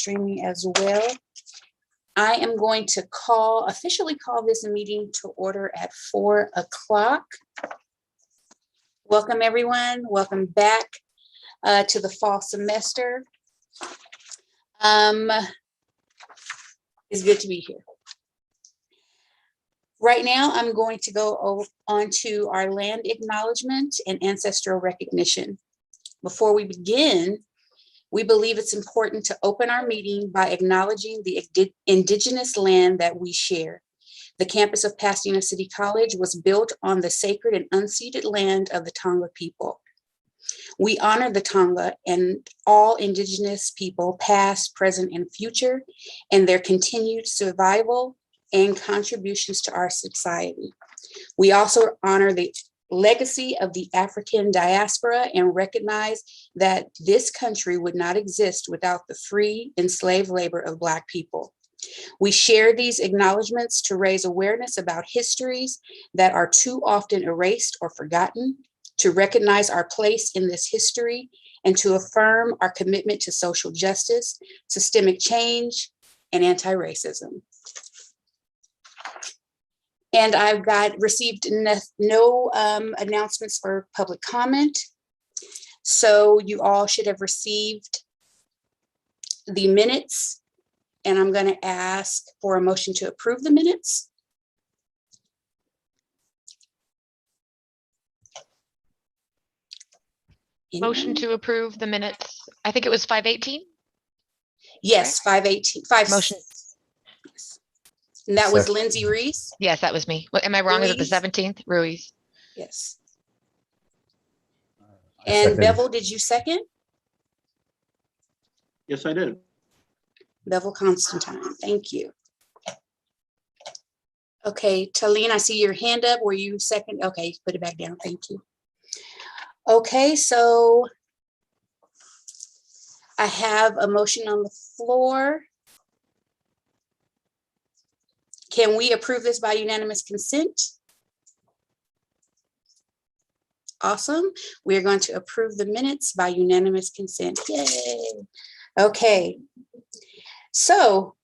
streaming as well. I am going to officially call this meeting to order at 4 o'clock. Welcome everyone, welcome back to the fall semester. It's good to be here. Right now, I'm going to go on to our land acknowledgement and ancestral recognition. Before we begin, we believe it's important to open our meeting by acknowledging the indigenous land that we share. The campus of Pasadena City College was built on the sacred and unceded land of the Tonga people. We honor the Tonga and all indigenous people, past, present, and future, and their continued survival and contributions to our society. We also honor the legacy of the African diaspora and recognize that this country would not exist without the free enslaved labor of Black people. We share these acknowledgements to raise awareness about histories that are too often erased or forgotten, to recognize our place in this history, and to affirm our commitment to social justice, systemic change, and anti-racism. And I've received no announcements for public comment. So you all should have received the minutes, and I'm going to ask for a motion to approve the minutes. Anyone? Motion to approve the minutes. I think it was 5/18. Yes, 5/18. Motion. And that was Lindsay Reese? Yes, that was me. What, am I wrong? Ruiz? Is it the 17th? Ruiz. Yes. And Bevel, did you second? Yes, I did. Bevel Constantine, thank you. Okay, Talene, I see your hand up. Were you second? Okay, put it back down. Thank you. Okay, so I have a motion on the floor. Can we approve this by unanimous consent? Awesome. We are going to approve the minutes by unanimous consent. Yay. Okay. So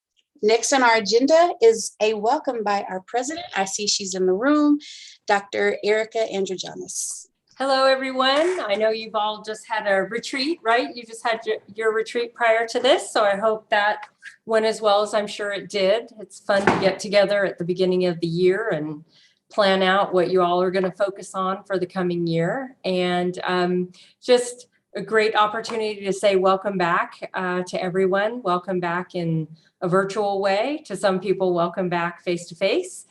next on our agenda is a welcome by our president. I see she's in the room, Dr. Erica Androgenis. Hello, everyone. I know you've all just had a retreat, right? You just had your retreat prior to this. So I hope that went as well as I'm sure it did. It's fun to get together at the beginning of the year and plan out what you all are going to focus on for the coming year. And just a great opportunity to say welcome back to everyone. Welcome back in a virtual way. To some people, welcome back face to face.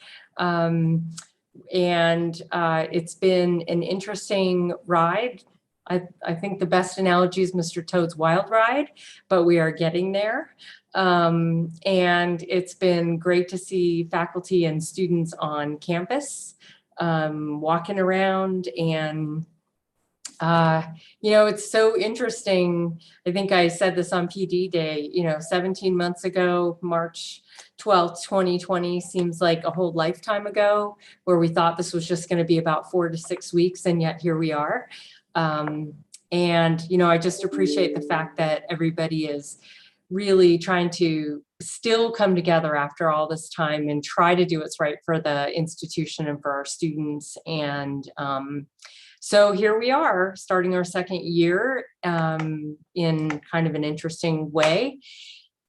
And it's been an interesting ride. I think the best analogy is Mr. Toad's Wild Ride, but we are getting there. And it's been great to see faculty and students on campus, walking around and it's so interesting. I think I said this on PD Day, 17 months ago, March 12th, 2020 seems like a whole lifetime ago, where we thought this was just going to be about 4 to 6 weeks. And yet here we are. I just appreciate the fact that everybody is really trying to still come together after all this time and try to do what's right for the institution and for our students. And so here we are starting our second year in kind of an interesting way.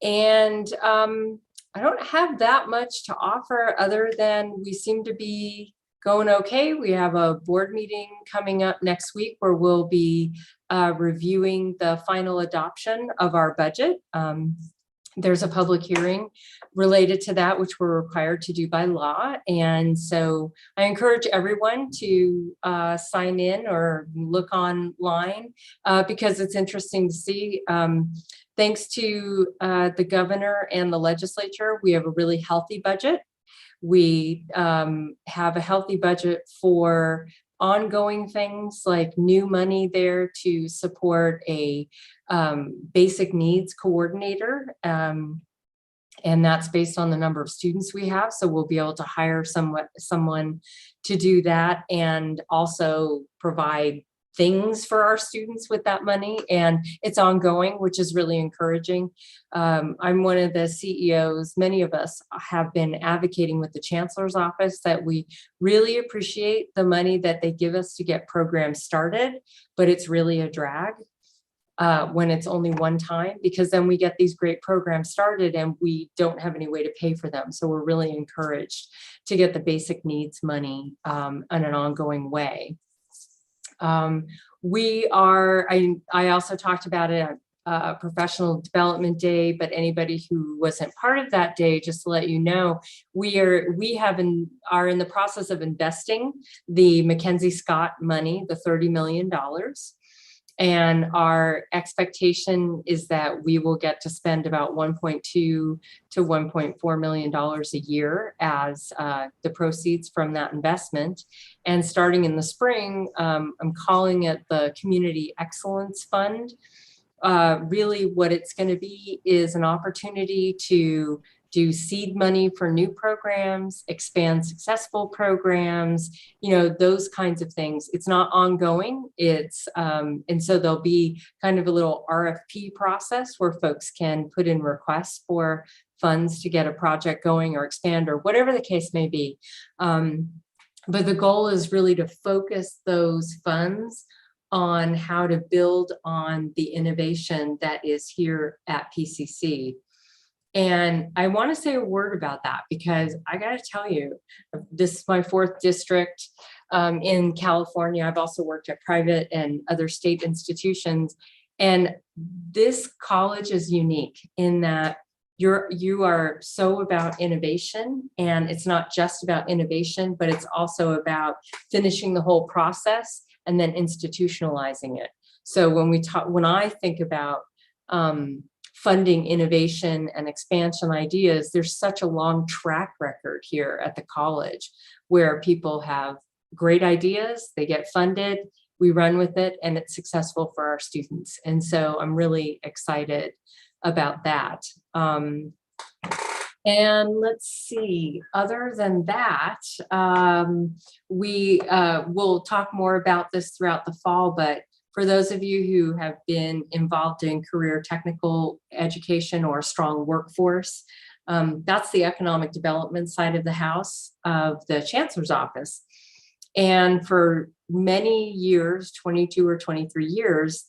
And I don't have that much to offer other than we seem to be going okay. We have a board meeting coming up next week where we'll be reviewing the final adoption of our budget. There's a public hearing related to that, which we're required to do by law. And so I encourage everyone to sign in or look online because it's interesting to see. Thanks to the governor and the legislature, we have a really healthy budget. We have a healthy budget for ongoing things like new money there to support a basic needs coordinator. And that's based on the number of students we have. So we'll be able to hire someone to do that and also provide things for our students with that money, and it's ongoing, which is really encouraging. I'm one of the CEOs. Many of us have been advocating with the Chancellor's office that we really appreciate the money that they give us to get programs started, but it's really a drag when it's only one time, because then we get these great programs started and we don't have any way to pay for them. So we're really encouraged to get the basic needs money in an ongoing way. I also talked about it at Professional Development Day, but anybody who wasn't part of that day, just to let you know, we are in the process of investing the Mackenzie Scott money, the $30 million. And our expectation is that we will get to spend about $1.2 to $1.4 million a year as the proceeds from that investment. And starting in the spring, I'm calling it the Community Excellence Fund. Really what it's going to be is an opportunity to do seed money for new programs, expand successful programs, those kinds of things. It's not ongoing. And so there'll be kind of a little RFP process where folks can put in requests for funds to get a project going or expand or whatever the case may be. But the goal is really to focus those funds on how to build on the innovation that is here at PCC. And I want to say a word about that, because I got to tell you, this is my 4th district in California. I've also worked at private and other state institutions. And this college is unique in that you are so about innovation, and it's not just about innovation, but it's also about finishing the whole process and then institutionalizing it. So when I think about funding innovation and expansion ideas, there's such a long track record here at the college where people have great ideas, they get funded, we run with it, and it's successful for our students. And so I'm really excited about that. And let's see, other than that, we will talk more about this throughout the fall, but for those of you who have been involved in career technical education or strong workforce, that's the economic development side of the house of the Chancellor's office. And for many years, 22 or 23 years,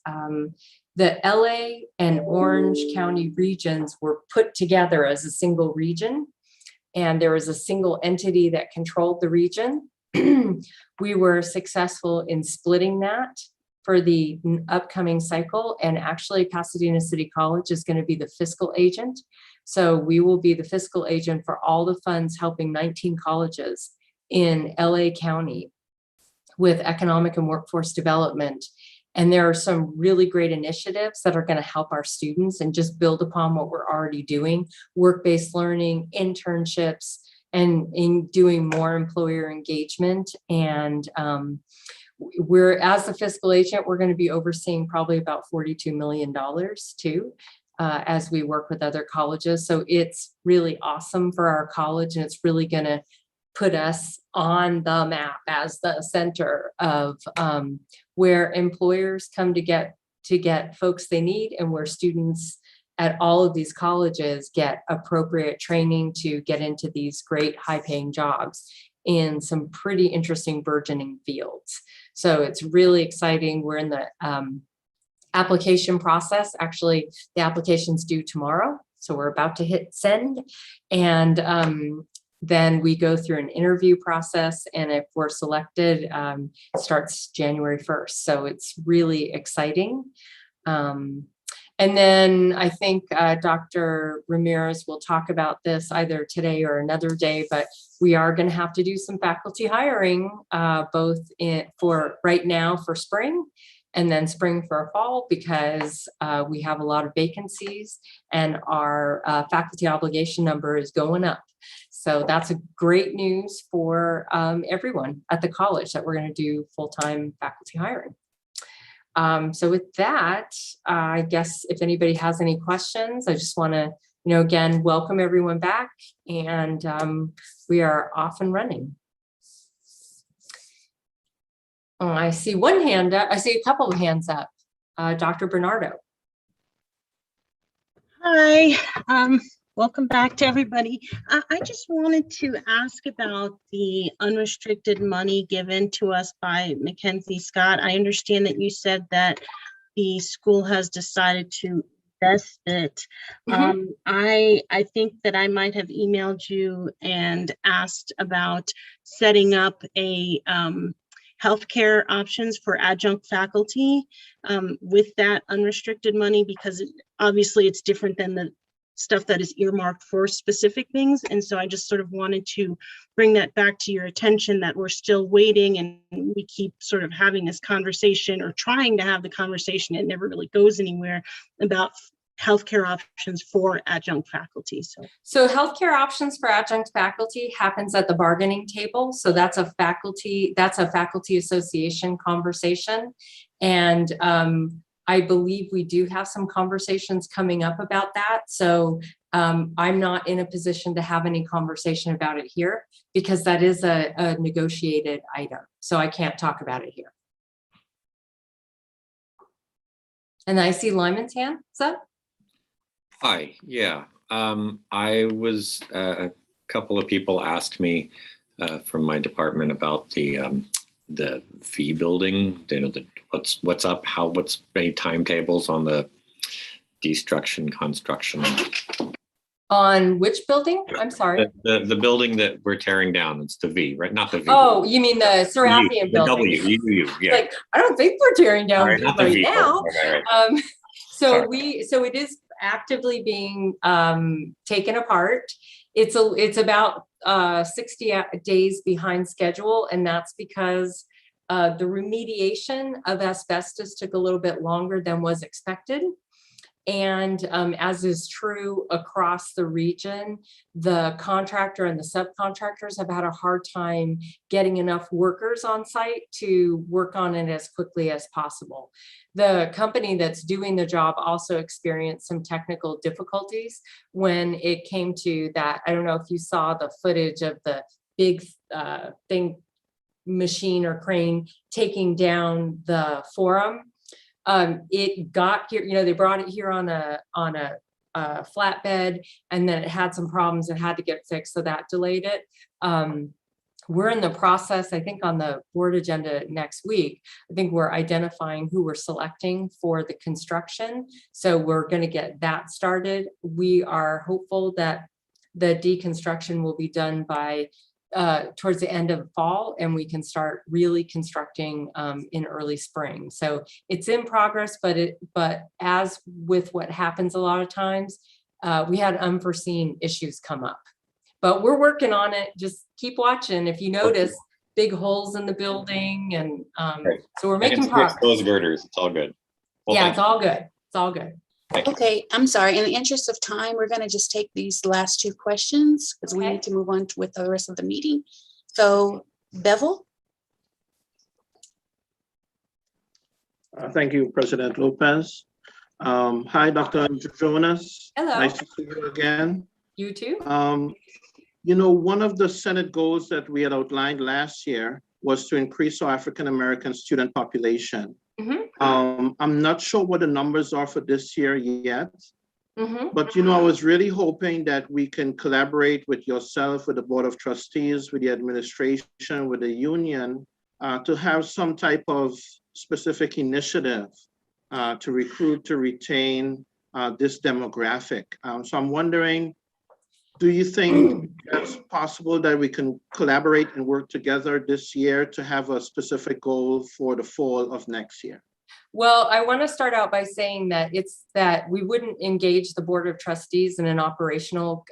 the LA and Orange County regions were put together as a single region, and there was a single entity that controlled the region. We were successful in splitting that for the upcoming cycle, and actually Pasadena City College is going to be the fiscal agent. So we will be the fiscal agent for all the funds helping 19 colleges in LA County with economic and workforce development. And there are some really great initiatives that are going to help our students and just build upon what we're already doing: work-based learning, internships, and in doing more employer engagement. And as the fiscal agent, we're going to be overseeing probably about $42 million too, as we work with other colleges. So it's really awesome for our college, and it's really going to put us on the map as the center of where employers come to get folks they need, and where students at all of these colleges get appropriate training to get into these great high-paying jobs in some pretty interesting burgeoning fields. So it's really exciting. We're in the application process. Actually, the application's due tomorrow, so we're about to hit send. And then we go through an interview process, and if we're selected, it starts January 1st. So it's really exciting. And then I think Dr. Ramirez will talk about this either today or another day, but we are going to have to do some faculty hiring, both for right now for spring, and then spring for fall, because we have a lot of vacancies, and our faculty obligation number is going up. So that's a great news for everyone at the college, that we're going to do full-time faculty hiring. So with that, I guess if anybody has any questions, I just want to, again, welcome everyone back, and we are off and running. Oh, I see one hand up. I see a couple of hands up. Dr. Bernardo. Hi, welcome back to everybody. I just wanted to ask about the unrestricted money given to us by Mackenzie Scott. I understand that you said that the school has decided to invest it. I think that I might have emailed you and asked about setting up a healthcare options for adjunct faculty with that unrestricted money, because obviously it's different than the stuff that is earmarked for specific things. And so I just sort of wanted to bring that back to your attention, that we're still waiting and we keep sort of having this conversation or trying to have the conversation. It never really goes anywhere about healthcare options for adjunct faculty. So healthcare options for adjunct faculty happens at the bargaining table. So that's a faculty association conversation. And I believe we do have some conversations coming up about that. So I'm not in a position to have any conversation about it here because that is a negotiated item. So I can't talk about it here. And I see Lyman's hand up. Hi, yeah. I was, a couple of people asked me from my department about the fee building, you know, what's up, what's any timetables on the destruction, construction. On which building? I'm sorry. The building that we're tearing down, it's the V, right? Not the V. Oh, you mean the Serafian building? The W, yeah. Like, I don't think we're tearing down Sorry, V not the right V. now. Right. So it is actively being taken apart. It's about 60 days behind schedule, and that's because the remediation of asbestos took a little bit longer than was expected. And as is true across the region, the contractor and the subcontractors have had a hard time getting enough workers on site to work on it as quickly as possible. The company that's doing the job also experienced some technical difficulties when it came to that. I don't know if you saw the footage of the big machine or crane taking down the forum. It got here, you know, they brought it here on a flatbed, and then it had some problems and had to get fixed, so that delayed it. We're in the process, I think on the board agenda next week, I think we're identifying who we're selecting for the construction. So we're going to get that started. We are hopeful that the deconstruction will be done by towards the end of fall, and we can start really constructing in early spring. So it's in progress, but as with what happens a lot of times, we had unforeseen issues come up. But we're working on it. Just keep watching. If you notice big holes in the building, and so we're making progress. Those girders, it's all good. Well, yeah, it's all good. It's all good. Okay, I'm sorry. In the interest of time, we're going to just take these last two questions because we need to move on with the rest of the meeting. So, Bevel? Thank you, President Lopez. Hi, Dr. Jonas. Hello. Nice to see you again. You too. You know, one of the Senate goals that we had outlined last year was to increase our African-American student population. I'm not sure what the numbers are for this year yet, but you know, I was really hoping that we can collaborate with yourself, with the Board of Trustees, with the administration, with the union, to have some type of specific initiative to recruit, to retain this demographic. So I'm wondering, do you think it's possible that we can collaborate and work together this year to have a specific goal for the fall of next year? Well, I want to start out by saying that we wouldn't engage the Board of Trustees in an operational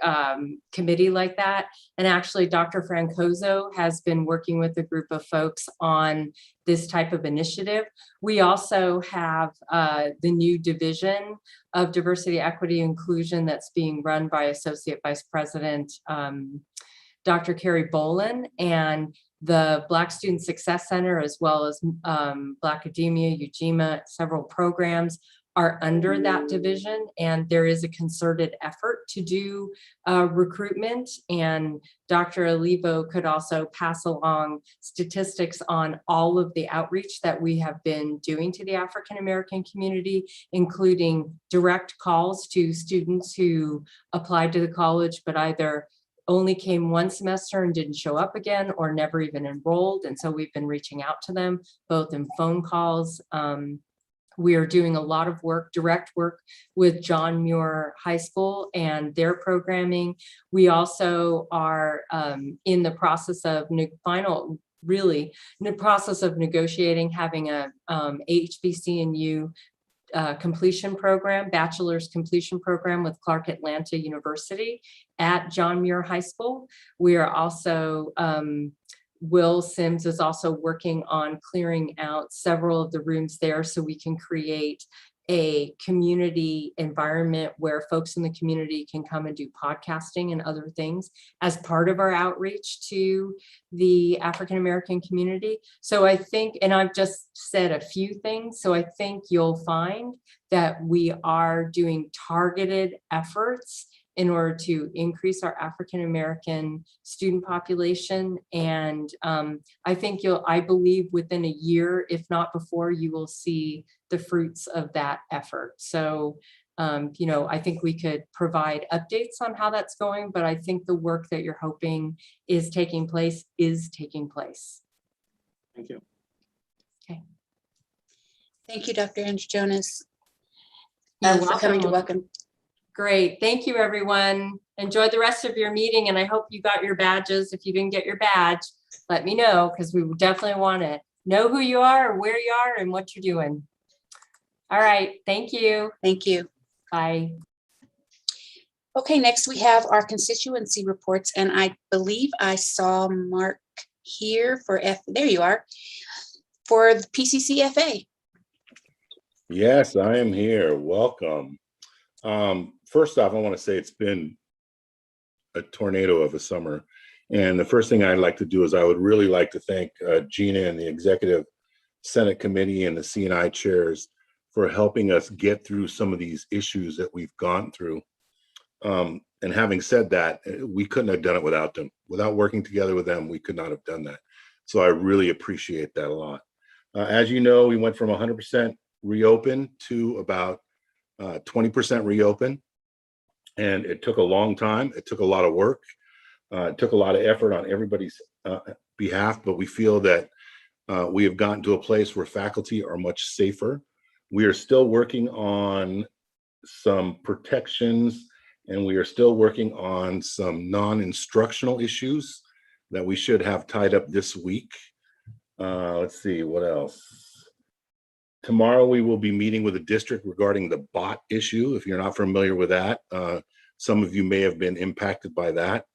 committee like that. And actually, Dr. Francoso has been working with a group of folks on this type of initiative. We also have the new division of diversity, equity, inclusion that's being run by Associate Vice President Dr. Kerry Bolin, and the Black Student Success Center, as well as Black Academia, UGMA, several programs are under that division, and there is a concerted effort to do recruitment. And Dr. Olivo could also pass along statistics on all of the outreach that we have been doing to the African American community, including direct calls to students who applied to the college but either only came one semester and didn't show up again, or never even enrolled. And so we've been reaching out to them both in phone calls. We are doing a lot of work, direct work with John Muir High School and their programming. We also are in the process of negotiating, having a HBCNU completion program, bachelor's completion program with Clark Atlanta University at John Muir High School. We are also, Will Sims is also working on clearing out several of the rooms there so we can create a community environment where folks in the community can come and do podcasting and other things as part of our outreach to the African American community. So I think, and I've just said a few things, so I think you'll find that we are doing targeted efforts in order to increase our African American student population. And I believe within a year, if not before, you will see the fruits of that effort. So, I think we could provide updates on how that's going, but I think the work that you're hoping is taking place is taking place. Thank you. Okay. Thank you, Dr. Andrew Jonas, You're for coming to welcome. Great. Thank you, everyone. Enjoy the rest of your meeting, and I hope you got your badges. If you didn't get your badge, let me know, because we definitely want to know who you are, where you are, and what you're doing. All right. Thank you. Thank you. Bye. Okay, next we have our constituency reports, and I believe I saw Mark here for there you are, for the PCCFA. Yes, I am here. Welcome. First off, I want to say it's been a tornado of a summer. And the first thing I'd like to do is I would really like to thank Gina and the Executive Senate Committee and the C&I chairs for helping us get through some of these issues that we've gone through. And having said that, we couldn't have done it without them. Without working together with them, we could not have done that. So I really appreciate that a lot. As you know, we went from 100% reopen to about 20% reopen. And it took a long time. It took a lot of work. It took a lot of effort on everybody's behalf, but we feel that we have gotten to a place where faculty are much safer. We are still working on some protections, and we are still working on some non-instructional issues that we should have tied up this week. Let's see, what else? Tomorrow, we will be meeting with the district regarding the bot issue. If you're not familiar with that, some of you may have been impacted by that.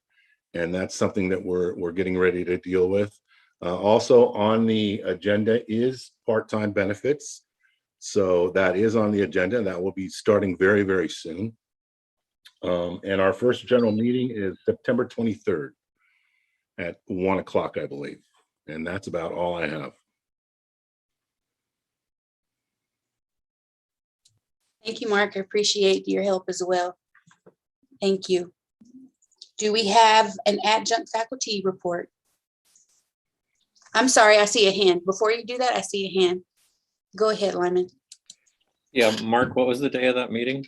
And that's something that we're getting ready to deal with. Also on the agenda is part-time benefits. So that is on the agenda. That will be starting very, very soon. And our first general meeting is September 23rd at 1 o'clock, I believe. And that's about all I have. Thank you, Mark. I appreciate your help as well. Thank you. Do we have an adjunct faculty report? I'm sorry, I see a hand. Before you do that, I see a hand. Go ahead, Lyman. Yeah, Mark, what was the day of that meeting?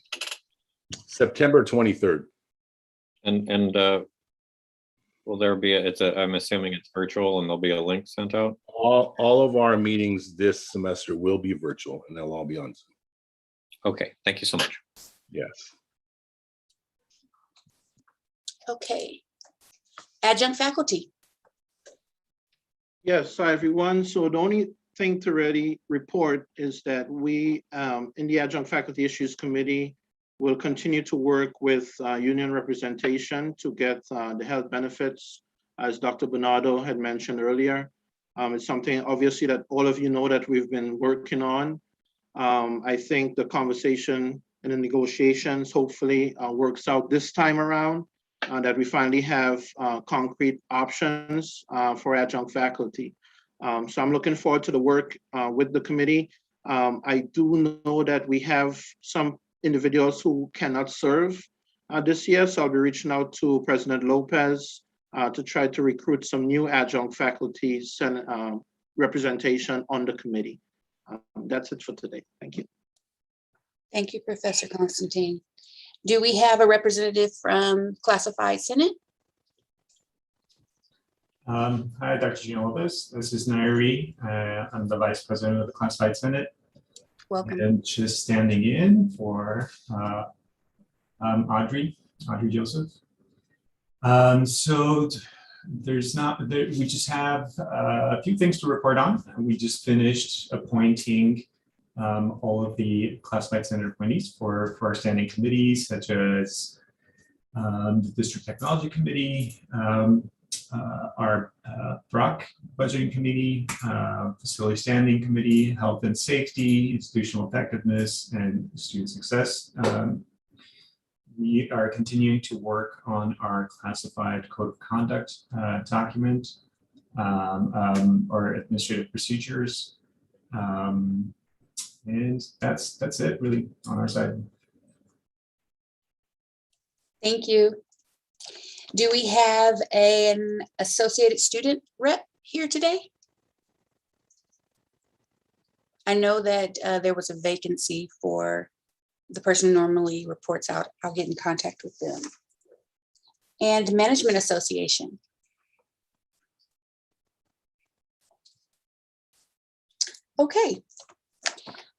September 23rd. And will there be I'm assuming it's virtual and there'll be a link sent out? All of our meetings this semester will be virtual, and they'll all be on Zoom. Okay, thank you so much. Yes. Okay. Adjunct faculty. Yes, hi everyone. So the only thing to really report is that we in the Adjunct Faculty Issues Committee will continue to work with union representation to get the health benefits, as Dr. Bernardo had mentioned earlier. It's something obviously that all of you know that we've been working on. I think the conversation and the negotiations hopefully works out this time around, that we finally have concrete options for adjunct faculty. So I'm looking forward to the work with the committee. I do know that we have some individuals who cannot serve this year, so I'll be reaching out to President Lopez to try to recruit some new adjunct faculty and representation on the committee. That's it for today. Thank you. Thank you, Professor Constantine. Do we have a representative from Classified Senate? Hi, Dr. Gina Lopez. This is Nairi. I'm the Vice President of the Classified Senate. Welcome. And just standing in for Audrey Joseph. So we just have a few things to report on. We just finished appointing all of the Classified Senate appointees for our standing committees, such as the District Technology Committee, our BROC Budgeting Committee, Facility Standing Committee, Health and Safety, Institutional Effectiveness, and Student Success. We are continuing to work on our classified code of conduct document or administrative procedures. And that's it really on our side. Thank you. Do we have an associated student rep here today? I know that there was a vacancy for the person who normally reports out. I'll get in contact with them. And Management Association. Okay.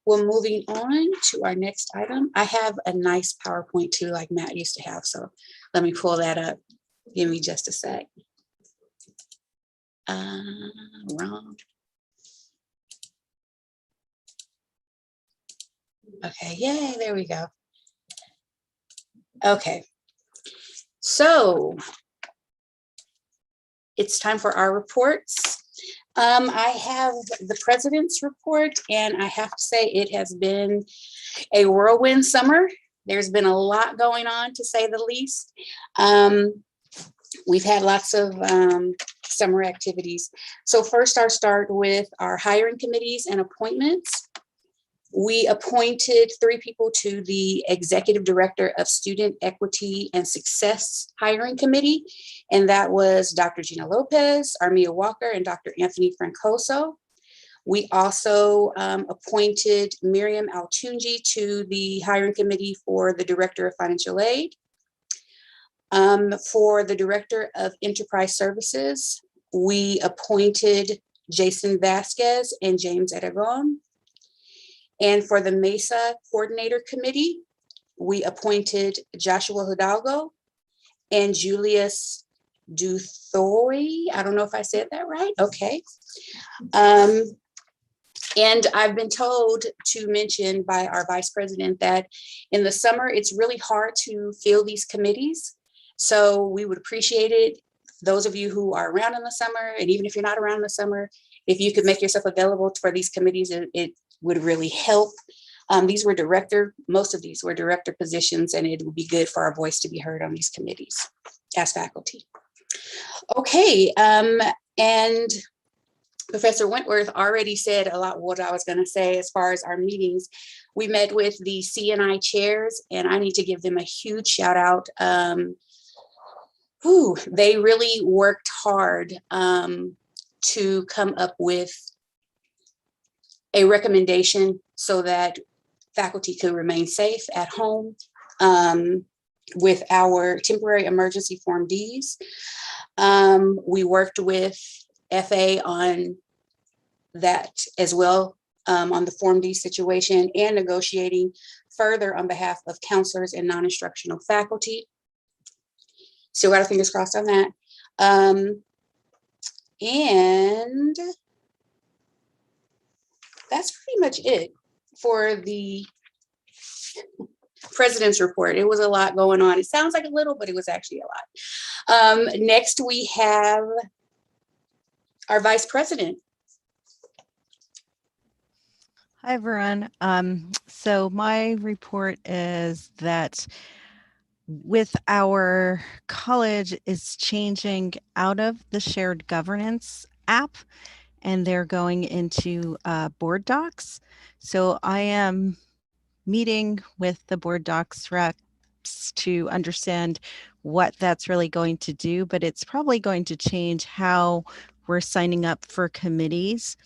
Well, moving on to our next item. I have a nice PowerPoint too, like Matt used to have. So let me pull that up. Give me just a sec. Wrong. Okay, yay, there we go. Okay, so it's time for our reports. I have the president's report, and I have to say it has been a whirlwind summer. There's been a lot going on, to say the least. We've had lots of summer activities. So first, I'll start with our hiring committees and appointments. We appointed 3 people to the Executive Director of Student Equity and Success Hiring Committee, and that was Dr. Gina Lopez, Armia Walker, and Dr. Anthony Francoso. We also appointed Miriam Altunji to the hiring committee for the Director of Financial Aid. For the Director of Enterprise Services, we appointed Jason Vasquez and James Aragon. And for the MESA Coordinator Committee, we appointed Joshua Hidalgo and Julius Duthoy. I don't know if I said that right. Okay. And I've been told to mention by our Vice President that in the summer, it's really hard to fill these committees. So we would appreciate it, those of you who are around in the summer, and even if you're not around in the summer, if you could make yourself available for these committees, it would really help. Most of these were director positions, and it would be good for our voice to be heard on these committees as faculty. Okay, and Professor Wentworth already said a lot of what I was going to say as far as our meetings. We met with the CNI chairs, and I need to give them a huge shout out. They really worked hard to come up with a recommendation so that faculty could remain safe at home with our temporary emergency Form Ds. We worked with FA on that as well, on the Form D situation, and negotiating further on behalf of counselors and non-instructional faculty. Still got our fingers crossed on that. And that's pretty much it for the president's report. It was a lot going on. It sounds like a little, but it was actually a lot. Next, we have our vice president. Hi, everyone. So my report is that with our college is changing out of the shared governance app and they're going into board docs. So I am meeting with the board docs reps to understand what that's really going to do, but it's probably going to change how we're signing up for committees.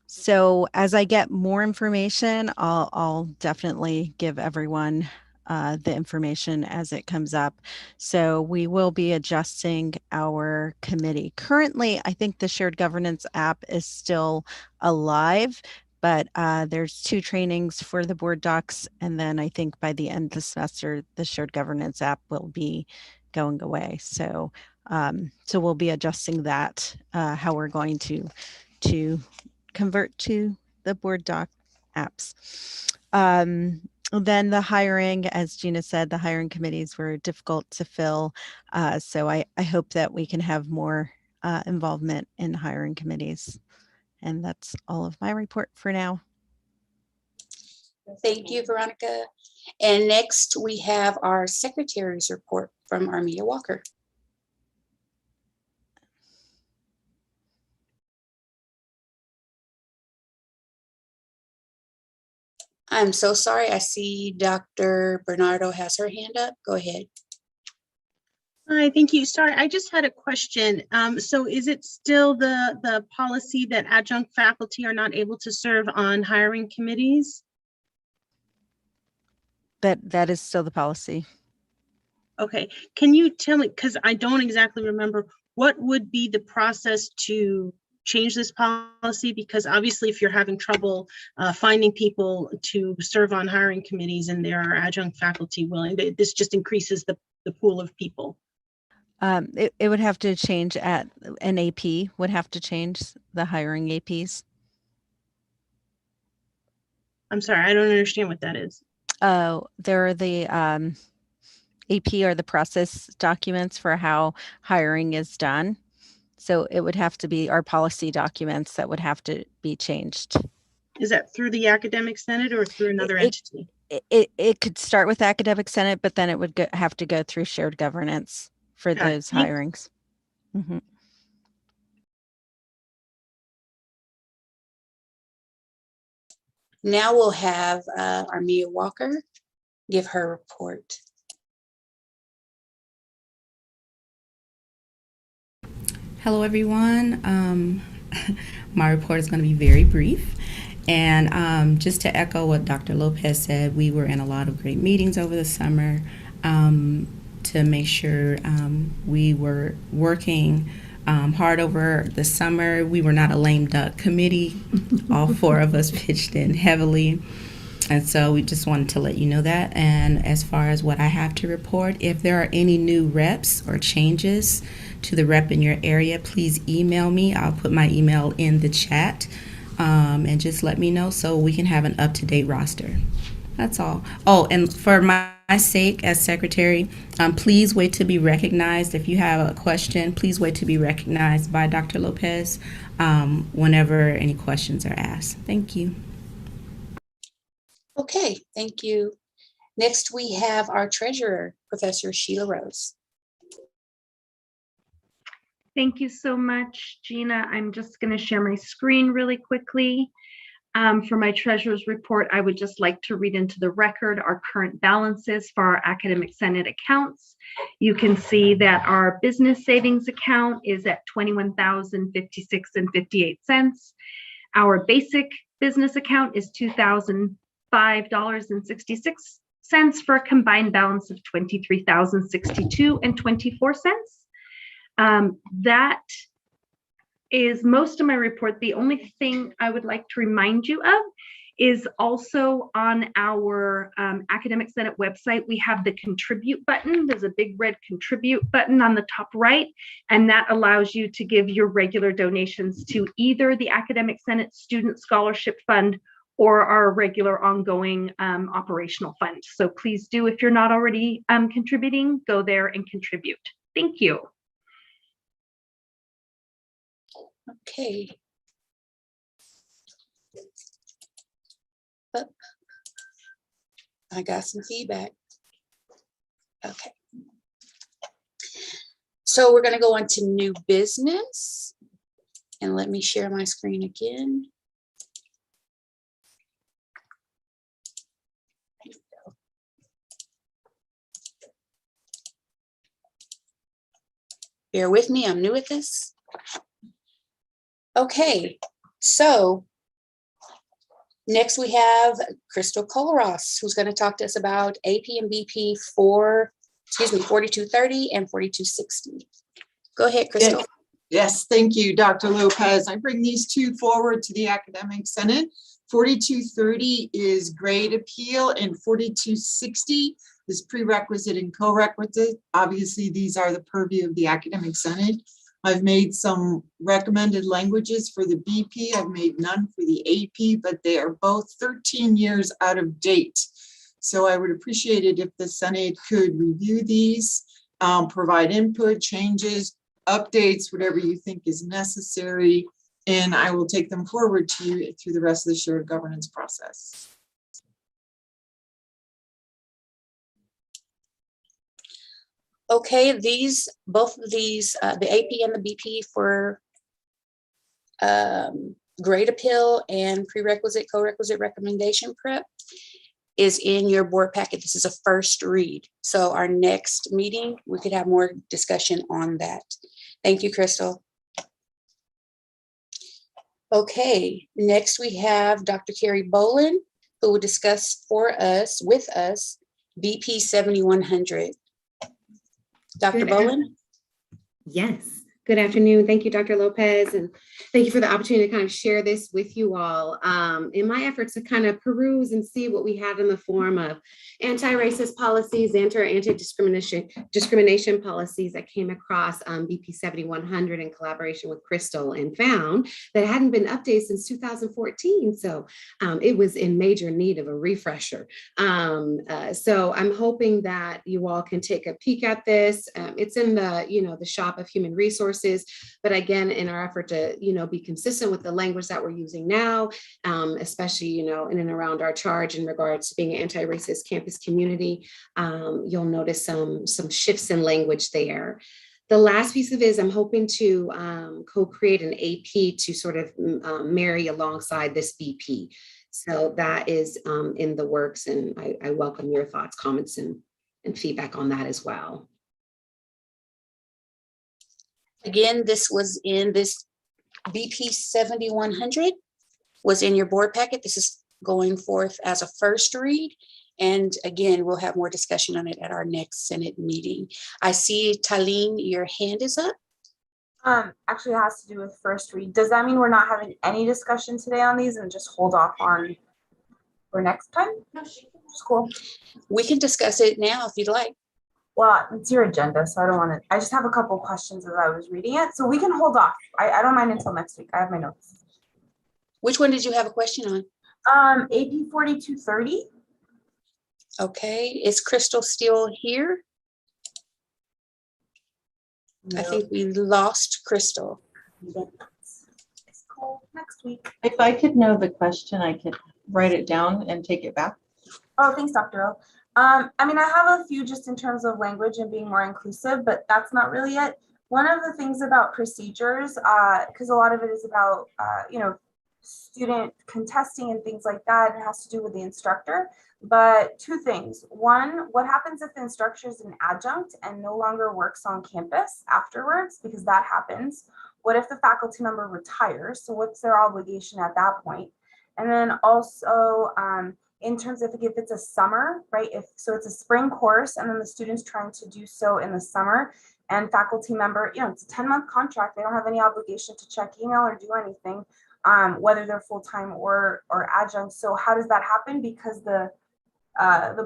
So as I get more information, I'll definitely give everyone the information as it comes up. So we will be adjusting our committee. Currently, I think the shared governance app is still alive, but there's 2 trainings for the board docs. And then I think by the end of the semester, the shared governance app will be going away. So so we'll be adjusting that, how we're going to convert to the board doc apps. Then the hiring, as Gina said, the hiring committees were difficult to fill. So I hope that we can have more involvement in hiring committees. And that's all of my report for now. Thank you, Veronica. And next we have our secretary's report from Armia Walker. I'm so sorry. I see Dr. Bernardo has her hand up. Go ahead. Hi, thank you. Sorry, I just had a question. So is it still the policy that adjunct faculty are not able to serve on hiring committees? That is still the policy. Okay, can you tell me, because I don't exactly remember, what would be the process to change this policy? Because obviously if you're having trouble finding people to serve on hiring committees and there are adjunct faculty willing, this just increases the pool of people. It would have to change at an AP, would have to change the hiring APs. I'm sorry, I don't understand what that is. Oh, there are the AP are the process documents for how hiring is done. So it would have to be our policy documents that would have to be changed. Is that through the academic senate or through another entity? It could start with academic senate, but then it would have to go through shared governance for Got it. those hirings. Mm-hmm. Now we'll have Armia Walker give her report. Hello, everyone. My report is going to be very brief. And just to echo what Dr. Lopez said, we were in a lot of great meetings over the summer to make sure we were working hard over the summer. We were not a lame duck committee. All 4 of us pitched in heavily. And so we just wanted to let you know that. And as far as what I have to report, if there are any new reps or changes to the rep in your area, please email me. I'll put my email in the chat and just let me know so we can have an up-to-date roster. That's all. Oh, and for my sake as secretary, please wait to be recognized. If you have a question, please wait to be recognized by Dr. Lopez whenever any questions are asked. Thank you. Okay, thank you. Next, we have our treasurer, Professor Sheila Rose. Thank you so much, Gina. I'm just going to share my screen really quickly. For my treasurer's report, I would just like to read into the record our current balances for our academic senate accounts. You can see that our business savings account is at $21,056.58. Our basic business account is $2,005.66 for a combined balance of $23,062.24. That is most of my report. The only thing I would like to remind you of is also on our Academic Senate website, we have the contribute button. There's a big red contribute button on the top right, and that allows you to give your regular donations to either the Academic Senate Student Scholarship Fund or our regular ongoing operational fund. So please do, if you're not already contributing, go there and contribute. Thank you. Okay. Oh, I got some feedback. Okay. So we're going to go on to new business. And let me share my screen again. Bear with me, I'm new at this. Okay, so next we have Crystal Colaros, who's going to talk to us about AP and BP for, 4230 and 4260. Go ahead, Crystal. Yes, thank you, Dr. Lopez. I bring these two forward to the Academic Senate. 4230 is grade appeal and 4260 is prerequisite and co-requisite. Obviously, these are the purview of the Academic Senate. I've made some recommended languages for the BP. I've made none for the AP, but they are both 13 years out of date. So I would appreciate it if the Senate could review these, provide input, changes, updates, whatever you think is necessary, and I will take them forward to you through the rest of the shared governance process. Okay, both of these, the AP and the BP for grade appeal and prerequisite, co-requisite recommendation prep is in your board packet. This is a first read. So our next meeting, we could have more discussion on that. Thank you, Crystal. Okay, next we have Dr. Kerry Bolin, who will discuss with us, BP 7100. Dr. Bolin? Yes. Good afternoon. Thank you, Dr. Lopez, and thank you for the opportunity to kind of share this with you all. In my efforts to kind of peruse and see what we have in the form of anti-racist policies, anti-discrimination policies, I came across BP 7100 in collaboration with Crystal and found that it hadn't been updated since 2014. So it was in major need of a refresher. So I'm hoping that you all can take a peek at this. It's in the shop of human resources. But again, in our effort to, be consistent with the language that we're using now, especially, in and around our charge in regards to being an anti-racist campus community, you'll notice some shifts in language there. The last piece of it is I'm hoping to co-create an AP to sort of marry alongside this BP. So that is in the works, and I welcome your thoughts, comments, and feedback on that as well. Again, this was in this BP 7100 was in your board packet. This is going forth as a first read. And again, we'll have more discussion on it at our next Senate meeting. I see, Tylene, your hand is up. Actually, it has to do with first read. Does that mean we're not having any discussion today on these and just hold off on for next time? It's cool. We can discuss it now if you'd like. Well, it's your agenda, so I don't want to. I just have a couple of questions as I was reading it, so we can hold off. I don't mind until next week. I have my notes. Which one did you have a question on? AP 4230. Okay, is Crystal still here? No. I think we lost Crystal. It's cool. Next week. If I could know the question, I could write it down and take it back. Oh, thanks, Dr. O. I mean, I have a few just in terms of language and being more inclusive, but that's not really it. One of the things about procedures, because a lot of it is about, student contesting and things like that, it has to do with the instructor. But two things. One, what happens if the instructor is an adjunct and no longer works on campus afterwards, because that happens. What if the faculty member retires? So what's their obligation at that point? And then also, in terms of if it's a summer, right? So it's a spring course and then the student's trying to do so in the summer, and faculty member, it's a 10-month contract. They don't have any obligation to check email or do anything, whether they're full-time or adjunct. So how does that happen? Because the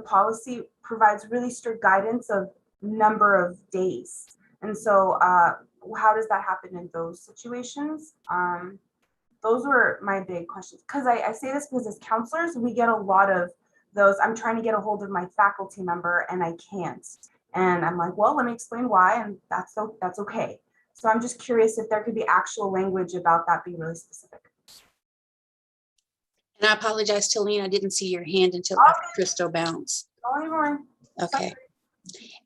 policy provides really strict guidance of number of days. And so how does that happen in those situations? Those were my big questions. Because I say this because as counselors, we get a lot of those. I'm trying to get a hold of my faculty member and I can't. And I'm like, well, let me explain why. And that's okay. So I'm just curious if there could be actual language about that being really specific. And I apologize, Tylene, I didn't see your hand until after Crystal bounced. Oh, okay.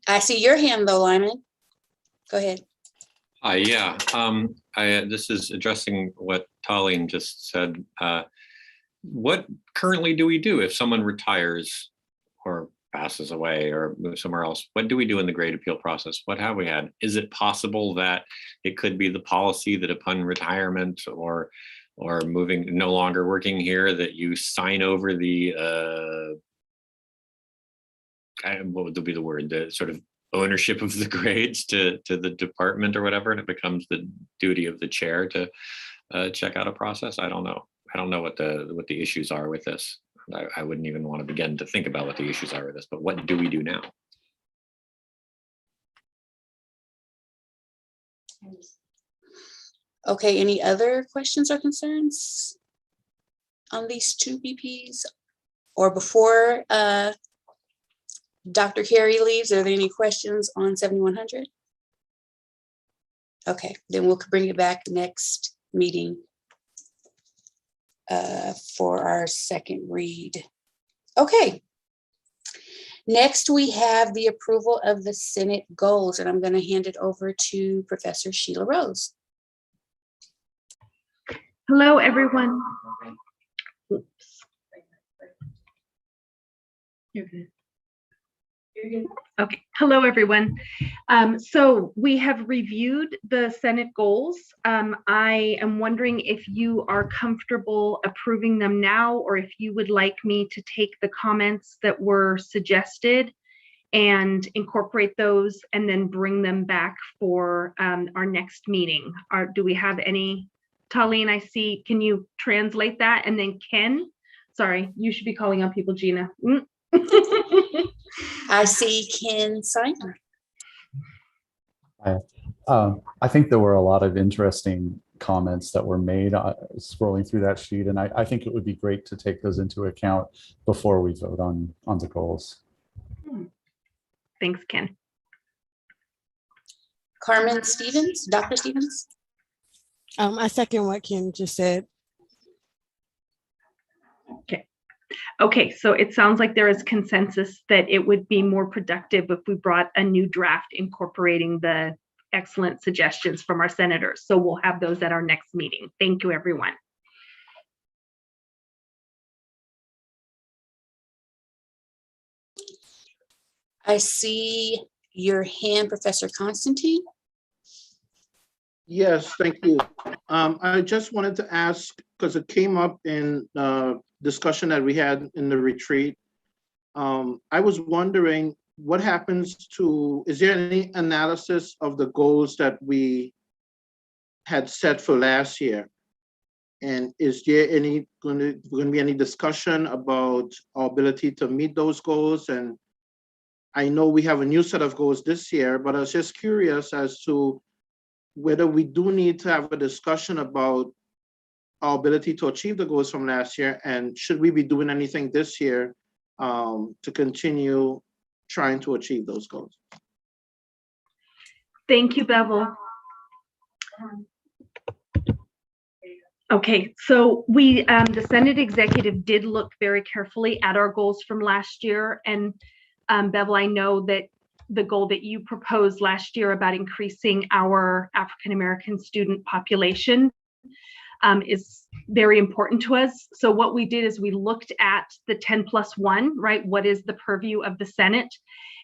I see your hand though, Lyman. Go ahead. Yeah, this is addressing what Tallene just said. What currently do we do if someone retires or passes away or moves somewhere else? What do we do in the grade appeal process? What have we had? Is it possible that it could be the policy that upon retirement or moving, no longer working here, that you sign over the what would be the word? The sort of ownership of the grades to the department or whatever, and it becomes the duty of the chair to check out a process? I don't know. I don't know what the issues are with this. I wouldn't even want to begin to think about what the issues are with this, but what do we do now? Okay, any other questions or concerns on these two BPs? Or before Dr. Kerry leaves, are there any questions on 7100? Okay, then we'll bring it back next meeting for our second read. Okay. Next, we have the approval of the Senate goals, and I'm going to hand it over to Professor Sheila Rose. Hello, everyone. Oops. You're good. You're good. Okay. Hello, everyone. So we have reviewed the Senate goals. I am wondering if you are comfortable approving them now, or if you would like me to take the comments that were suggested and incorporate those and then bring them back for our next meeting. Do we have any? Tallene, I see. Can you translate that? And then Ken, sorry, you should be calling on people, Gina. I see Ken Simon. I think there were a lot of interesting comments that were made scrolling through that sheet, and I think it would be great to take those into account before we vote on the goals. Thanks, Ken. Carmen Stevens, Dr. Stevens. I second what Kim just said. Okay, so it sounds like there is consensus that it would be more productive if we brought a new draft incorporating the excellent suggestions from our senators. So we'll have those at our next meeting. Thank you, everyone. I see your hand, Professor Constantine. Yes, thank you. I just wanted to ask, because it came up in discussion that we had in the retreat. I was wondering what happens to, is there any analysis of the goals that we had set for last year? And is there any going to be any discussion about our ability to meet those goals? And I know we have a new set of goals this year, but I was just curious as to whether we do need to have a discussion about our ability to achieve the goals from last year, and should we be doing anything this year to continue trying to achieve those goals? Thank you, Bevel. Okay, so we, the Senate executive did look very carefully at our goals from last year, and Bevel, I know that the goal that you proposed last year about increasing our African-American student population is very important to us. So what we did is we looked at the 10+1, right? What is the purview of the Senate?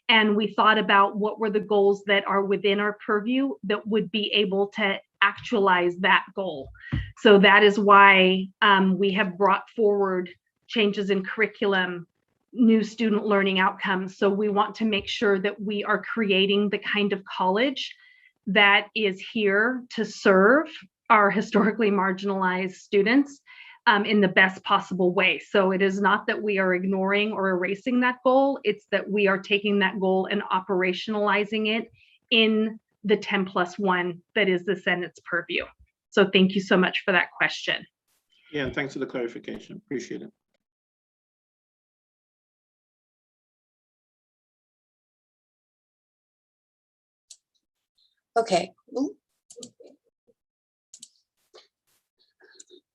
And we thought about what were the goals that are within our purview that would be able to actualize that goal. So that is why we have brought forward changes in curriculum, new student learning outcomes. So we want to make sure that we are creating the kind of college that is here to serve our historically marginalized students in the best possible way. So it is not that we are ignoring or erasing that goal, it's that we are taking that goal and operationalizing it in the 10+1 that is the Senate's purview. So thank you so much for that question. Yeah, and thanks for the clarification. Appreciate it. Okay.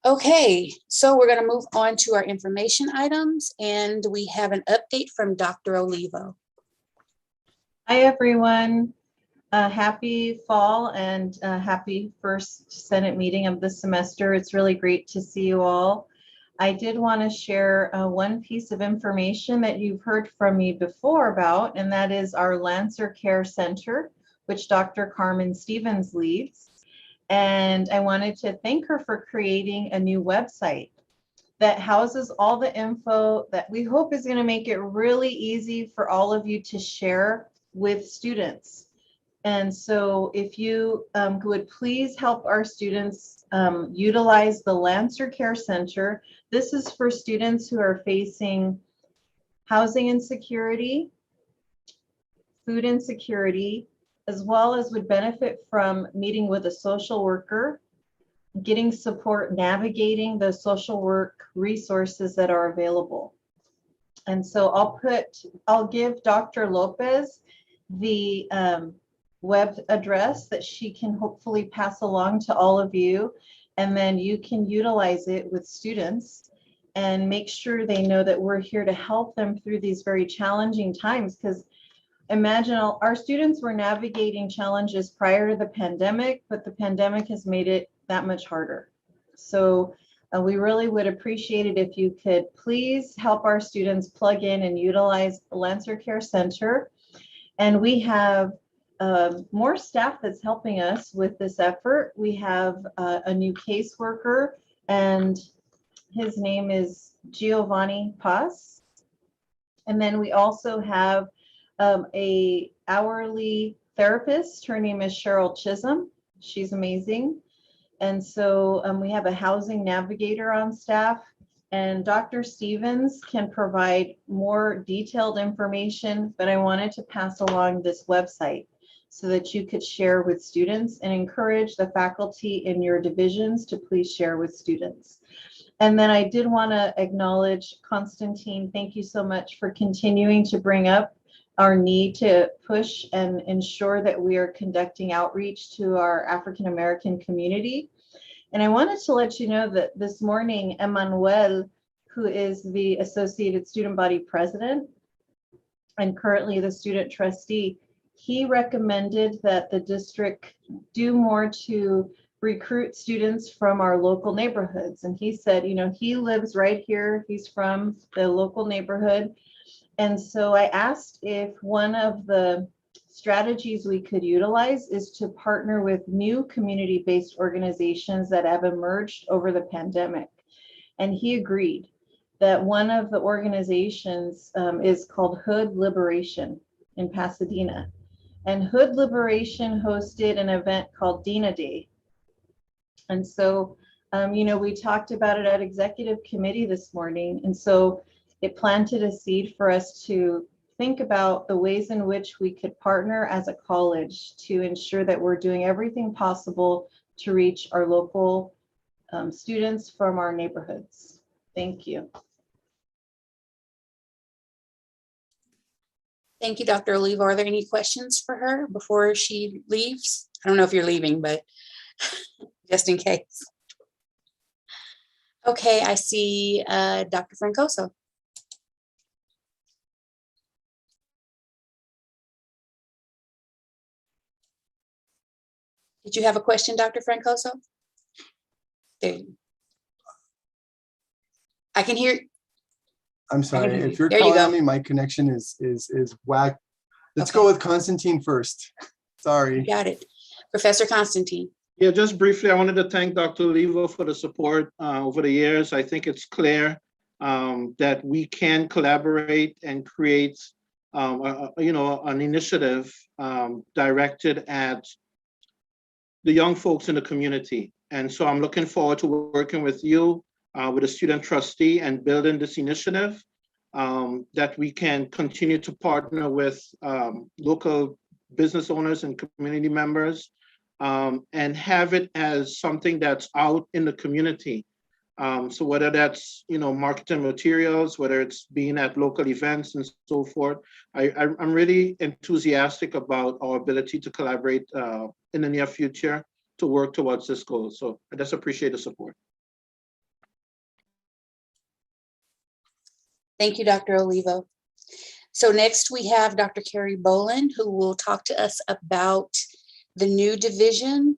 Okay, so we're going to move on to our information items, and we have an update from Dr. Olivo. Hi, everyone. Happy fall and happy first Senate meeting of the semester. It's really great to see you all. I did want to share one piece of information that you've heard from me before about, and that is our Lancer Care Center, which Dr. Carmen Stevens leads. And I wanted to thank her for creating a new website that houses all the info that we hope is going to make it really easy for all of you to share with students. And so if you would please help our students utilize the Lancer Care Center. This is for students who are facing housing insecurity, food insecurity, as well as would benefit from meeting with a social worker, getting support navigating the social work resources that are available. And so I'll give Dr. Lopez the web address that she can hopefully pass along to all of you, and then you can utilize it with students and make sure they know that we're here to help them through these very challenging times. Because imagine our students were navigating challenges prior to the pandemic, but the pandemic has made it that much harder. So we really would appreciate it if you could please help our students plug in and utilize the Lancer Care Center. And we have more staff that's helping us with this effort. We have a new caseworker, and his name is Giovanni Paz. And then we also have a hourly therapist. Her name is Cheryl Chisholm. She's amazing. And so we have a housing navigator on staff, and Dr. Stevens can provide more detailed information, but I wanted to pass along this website so that you could share with students and encourage the faculty in your divisions to please share with students. And then I did want to acknowledge Constantine. Thank you so much for continuing to bring up our need to push and ensure that we are conducting outreach to our African American community. And I wanted to let you know that this morning, Emmanuel, who is the Associated Student Body President and currently the student trustee, he recommended that the district do more to recruit students from our local neighborhoods. And he said, you know, he lives right here. He's from the local neighborhood. And so I asked if one of the strategies we could utilize is to partner with new community-based organizations that have emerged over the pandemic. And he agreed that one of the organizations is called Hood Liberation in Pasadena. And Hood Liberation hosted an event called Dina Day. And so, you know, we talked about it at executive committee this morning. And so it planted a seed for us to think about the ways in which we could partner as a college to ensure that we're doing everything possible to reach our local students from our neighborhoods. Thank you. Thank you, Dr. Oliva. Are there any questions for her before she leaves? I don't know if you're leaving, but just in case. Okay, I see Dr. Francoso. Did you have a question, Dr. Francoso? There. I can hear. I'm sorry, if you're there calling you on me, my connection is whack. Let's go with Constantine first. Sorry. Got it. Professor Constantine. Yeah, just briefly, I wanted to thank Dr. Oliva for the support over the years. I think it's clear that we can collaborate and create, you know, an initiative directed at the young folks in the community. And so I'm looking forward to working with you, with a student trustee, and building this initiative that we can continue to partner with local business owners and community members, and have it as something that's out in the community. So whether that's, you know, marketing materials, whether it's being at local events and so forth, I'm really enthusiastic about our ability to collaborate in the near future to work towards this goal. So I just appreciate the support. Thank you, Dr. Olivo. So next we have Dr. Kerry Bolin, who will talk to us about the new division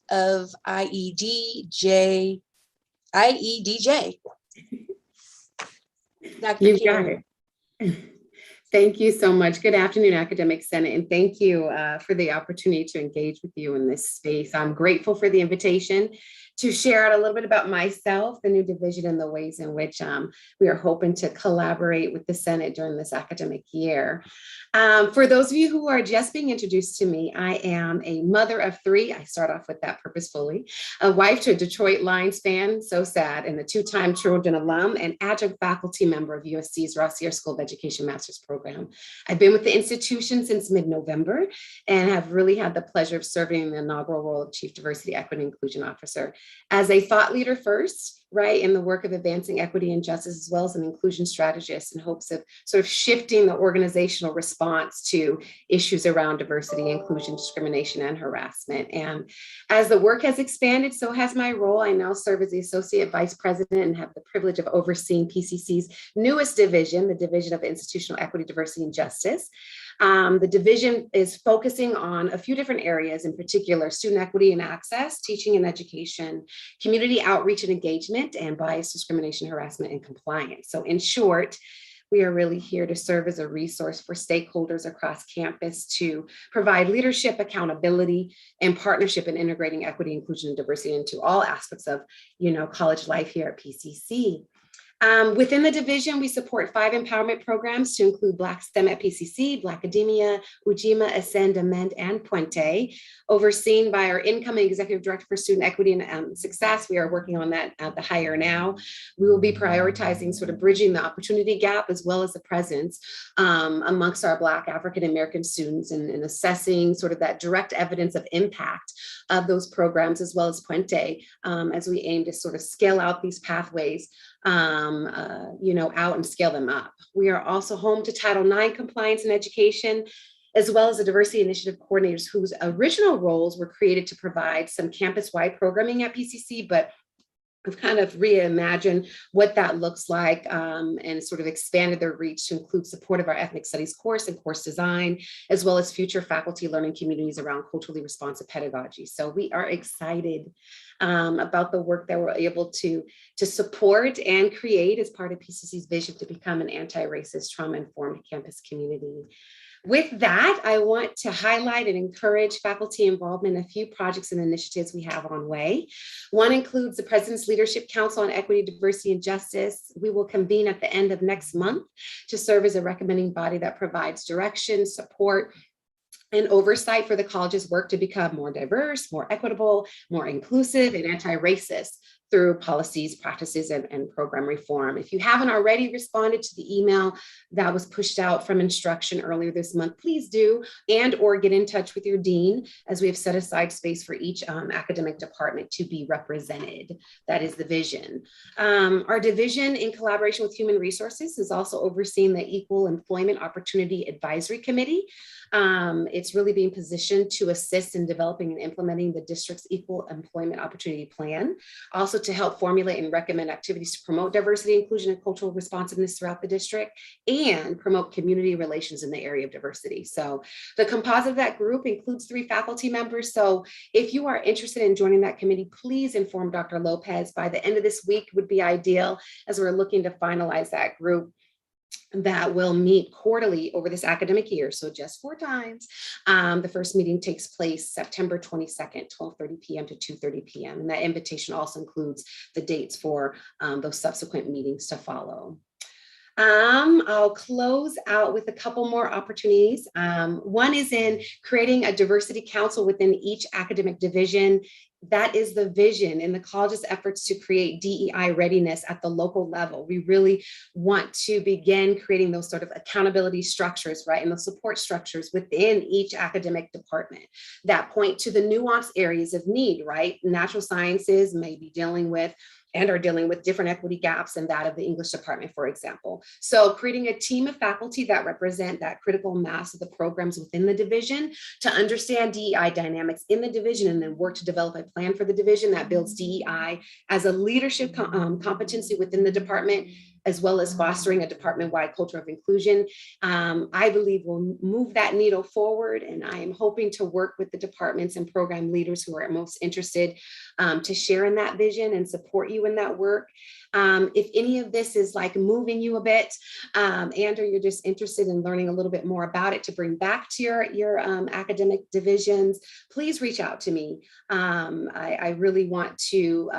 of IEDJ. Dr. You got Kerry. it. Thank you so much. Good afternoon, Academic Senate, and thank you for the opportunity to engage with you in this space. I'm grateful for the invitation to share out a little bit about myself, the new division, and the ways in which we are hoping to collaborate with the Senate during this academic year. For those of you who are just being introduced to me, I am a mother of three. I start off with that purposefully. A wife to a Detroit Lions fan, so sad, and a two-time Trojan alum and adjunct faculty member of USC's Rossier School of Education Master's Program. I've been with the institution since mid-November and have really had the pleasure of serving in the inaugural role of Chief Diversity, Equity, and Inclusion Officer as a thought leader first, right, in the work of advancing equity and justice, as well as an inclusion strategist in hopes of sort of shifting the organizational response to issues around diversity, inclusion, discrimination, and harassment. And as the work has expanded, so has my role. I now serve as the Associate Vice President and have the privilege of overseeing PCC's newest division, the Division of Institutional Equity, Diversity, and Justice. The division is focusing on a few different areas, in particular, student equity and access, teaching and education, community outreach and engagement, and bias, discrimination, harassment, and compliance. So in short, we are really here to serve as a resource for stakeholders across campus to provide leadership, accountability, and partnership in integrating equity, inclusion, and diversity into all aspects of, college life here at PCC. Within the division, we support 5 empowerment programs to include Black STEM at PCC, Black Academia, Ujima, Ascend, Amend, and Puente. Overseen by our incoming Executive Director for Student Equity and Success. We are working on that at the hire now. We will be prioritizing sort of bridging the opportunity gap as well as the presence amongst our Black African American students and assessing sort of that direct evidence of impact of those programs as well as Puente as we aim to sort of scale out these pathways out and scale them up. We are also home to Title IX compliance and education, as well as the diversity initiative coordinators whose original roles were created to provide some campus-wide programming at PCC, but we've kind of reimagined what that looks like and sort of expanded their reach to include support of our ethnic studies course and course design, as well as future faculty learning communities around culturally responsive pedagogy. So we are excited about the work that we're able to support and create as part of PCC's vision to become an anti-racist, trauma-informed campus community. With that, I want to highlight and encourage faculty involvement in a few projects and initiatives we have on way. One includes the President's Leadership Council on Equity, Diversity, and Justice. We will convene at the end of next month to serve as a recommending body that provides direction, support, and oversight for the college's work to become more diverse, more equitable, more inclusive, and anti-racist through policies, practices, and program reform. If you haven't already responded to the email that was pushed out from instruction earlier this month, please do, or get in touch with your dean, as we have set aside space for each academic department to be represented. That is the vision. Our division, in collaboration with Human Resources, is also overseeing the Equal Employment Opportunity Advisory Committee. It's really being positioned to assist in developing and implementing the district's Equal Employment Opportunity Plan, also to help formulate and recommend activities to promote diversity, inclusion, and cultural responsiveness throughout the district, and promote community relations in the area of diversity. So the composite of that group includes 3 faculty members. So if you are interested in joining that committee, please inform Dr. Lopez. By the end of this week would be ideal, as we're looking to finalize that group that will meet quarterly over this academic year. So just 4 times. The first meeting takes place September 22nd, 12:30 p.m. to 2:30 p.m. And that invitation also includes the dates for those subsequent meetings to follow. I'll close out with a couple more opportunities. One is in creating a diversity council within each academic division. That is the vision in the college's efforts to create DEI readiness at the local level. We really want to begin creating those sort of accountability structures, right? And the support structures within each academic department that point to the nuanced areas of need, right? Natural sciences may be dealing with and are dealing with different equity gaps than that of the English department, for example. So creating a team of faculty that represent that critical mass of the programs within the division to understand DEI dynamics in the division and then work to develop a plan for the division that builds DEI as a leadership competency within the department, as well as fostering a department-wide culture of inclusion, I believe will move that needle forward. And I am hoping to work with the departments and program leaders who are most interested to share in that vision and support you in that work. If any of this is like moving you a bit, and or you're just interested in learning a little bit more about it to bring back to your academic divisions, please reach out to me. I really want to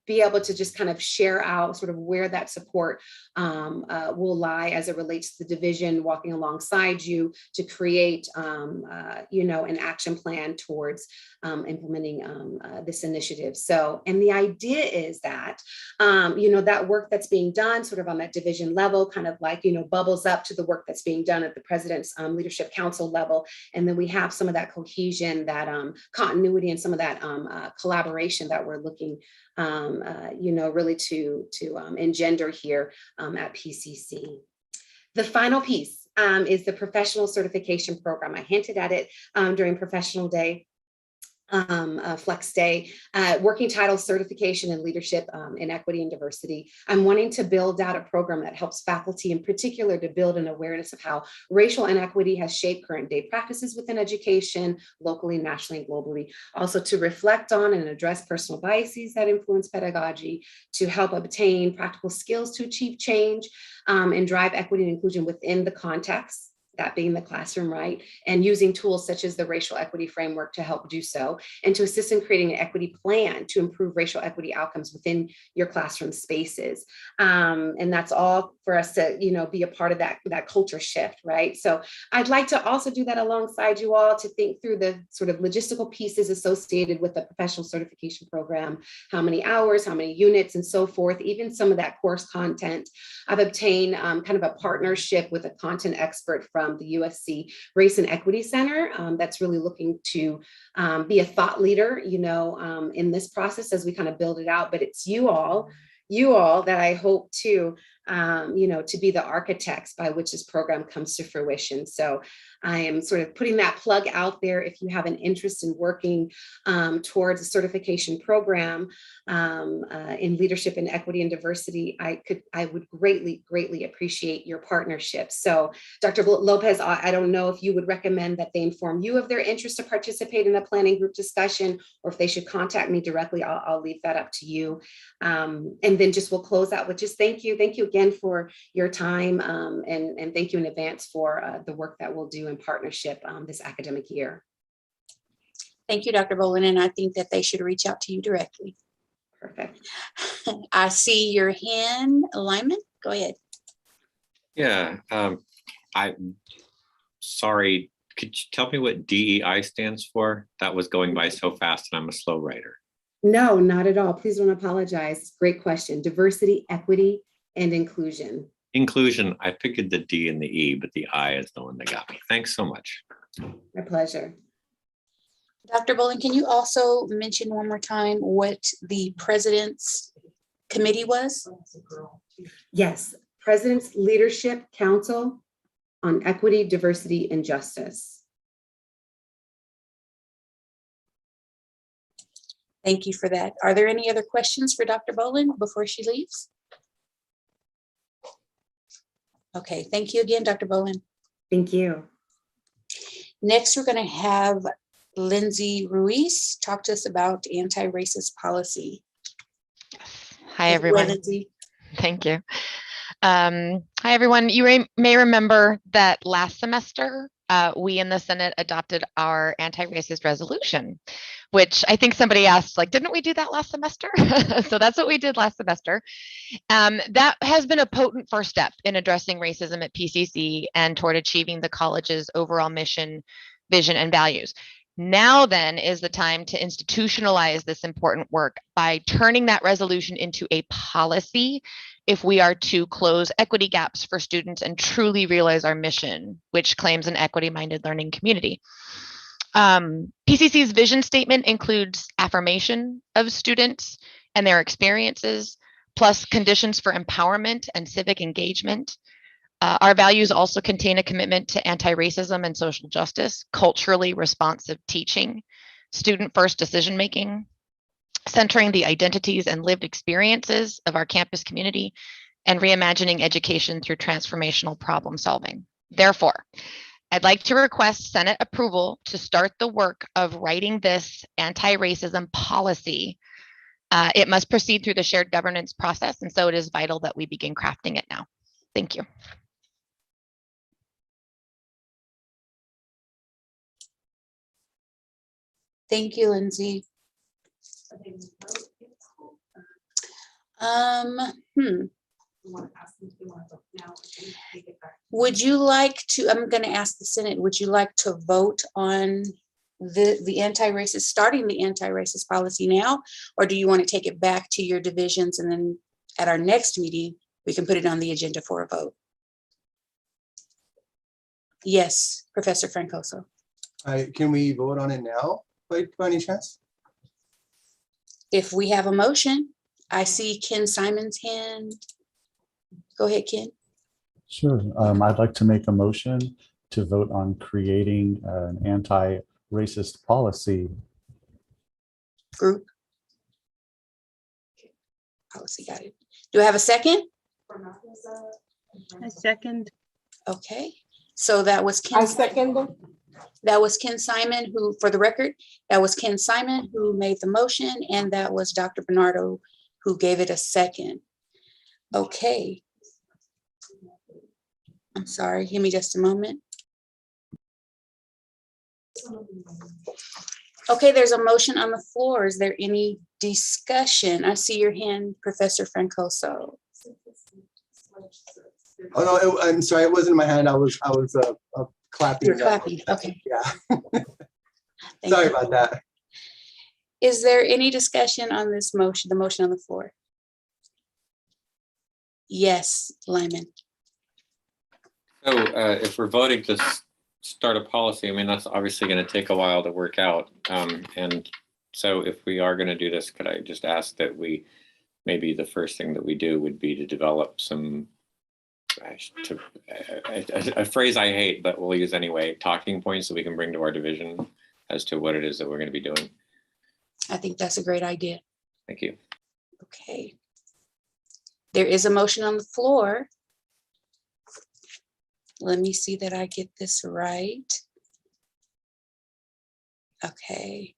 be able to just kind of share out sort of where that support will lie as it relates to the division, walking alongside you to create, an action plan towards implementing this initiative. So, and the idea is that, that work that's being done sort of on that division level kind of like, bubbles up to the work that's being done at the President's Leadership Council level. And then we have some of that cohesion, that continuity, and some of that collaboration that we're looking, really to engender here at PCC. The final piece is the professional certification program. I hinted at it during Professional Day. Flex Day, working title certification in leadership in equity and diversity. I'm wanting to build out a program that helps faculty in particular to build an awareness of how racial inequity has shaped current day practices within education, locally, nationally, and globally. Also to reflect on and address personal biases that influence pedagogy, to help obtain practical skills to achieve change and drive equity and inclusion within the context, that being the classroom, right? And using tools such as the racial equity framework to help do so, and to assist in creating an equity plan to improve racial equity outcomes within your classroom spaces. And that's all for us to, be a part of that culture shift, right? So I'd like to also do that alongside you all to think through the sort of logistical pieces associated with the professional certification program, how many hours, how many units, and so forth, even some of that course content. I've obtained kind of a partnership with a content expert from the USC Race and Equity Center that's really looking to be a thought leader, in this process as we kind of build it out. But it's you all that I hope to, to be the architects by which this program comes to fruition. So I am sort of putting that plug out there. If you have an interest in working towards a certification program in leadership and equity and diversity, I would greatly appreciate your partnership. So Dr. Lopez, I don't know if you would recommend that they inform you of their interest to participate in a planning group discussion, or if they should contact me directly. I'll leave that up to you. And then we'll close out with just thank you again for your time, and thank you in advance for the work that we'll do in partnership this academic year. Thank you, Dr. Bolin, and I think that they should reach out to you directly. Perfect. I see your hand, Lyman. Go ahead. Yeah, I'm sorry. Could you tell me what DEI stands for? That was going by so fast, and I'm a slow writer. No, not at all. Please don't apologize. Great question. Diversity, equity, and inclusion. Inclusion, I figured the D and the E, but the I is the one that got me. Thanks so much. My pleasure. Dr. Bolin, can you also mention one more time what the President's Committee was? Yes, President's Leadership Council on Equity, Diversity, and Justice. Thank you for that. Are there any other questions for Dr. Bolin before she leaves? Okay, thank you again, Dr. Bolin. Thank you. Next, we're going to have Lindsay Ruiz talk to us about anti-racist policy. Hi, everyone. Lindsay. Thank you. Hi, everyone. You may remember that last semester, we in the Senate adopted our anti-racist resolution, which I think somebody asked, didn't we do that last semester? So that's what we did last semester. That has been a potent first step in addressing racism at PCC and toward achieving the college's overall mission, vision, and values. Now then is the time to institutionalize this important work by turning that resolution into a policy if we are to close equity gaps for students and truly realize our mission, which claims an equity-minded learning community. PCC's vision statement includes affirmation of students and their experiences, plus conditions for empowerment and civic engagement. Our values also contain a commitment to anti-racism and social justice, culturally responsive teaching, student-first decision-making, centering the identities and lived experiences of our campus community, and reimagining education through transformational problem solving. Therefore, I'd like to request Senate approval to start the work of writing this anti-racism policy. It must proceed through the shared governance process, and so it is vital that we begin crafting it now. Thank you. Thank you, Lindsay. Would you like to, I'm going to ask the Senate, would you like to vote on the anti-racist, starting the anti-racist policy now, or do you want to take it back to your divisions and then at our next meeting, we can put it on the agenda for a vote? Yes, Professor Francoso. Can we vote on it now, by any chance? If we have a motion, I see Ken Simon's hand. Go ahead, Ken. Sure. I'd like to make a motion to vote on creating an anti-racist policy group. Policy, got it. Do I have a second? A second. Okay, so that was Ken. I second. That was Ken Simon, who, for the record, that was Ken Simon who made the motion, and that was Dr. Bernardo who gave it a second. Okay. I'm sorry, give me just a moment. Okay, there's a motion on the floor. Is there any discussion? I see your hand, Professor Francoso. Oh no, I'm sorry, it wasn't in my hand. I was clapping. You're clapping, okay. Yeah. Thank Sorry you. about that. Is there any discussion on this motion, the motion on the floor? Yes, Lyman. So if we're voting to start a policy, I mean, that's obviously going to take a while to work out. And so if we are going to do this, could I just ask that we, maybe the first thing that we do would be to develop some, a phrase I hate, but we'll use anyway, talking points that we can bring to our division as to what it is that we're going to be doing. I think that's a great idea. Thank you. Okay. There is a motion on the floor. Let me see that I get this right. Okay.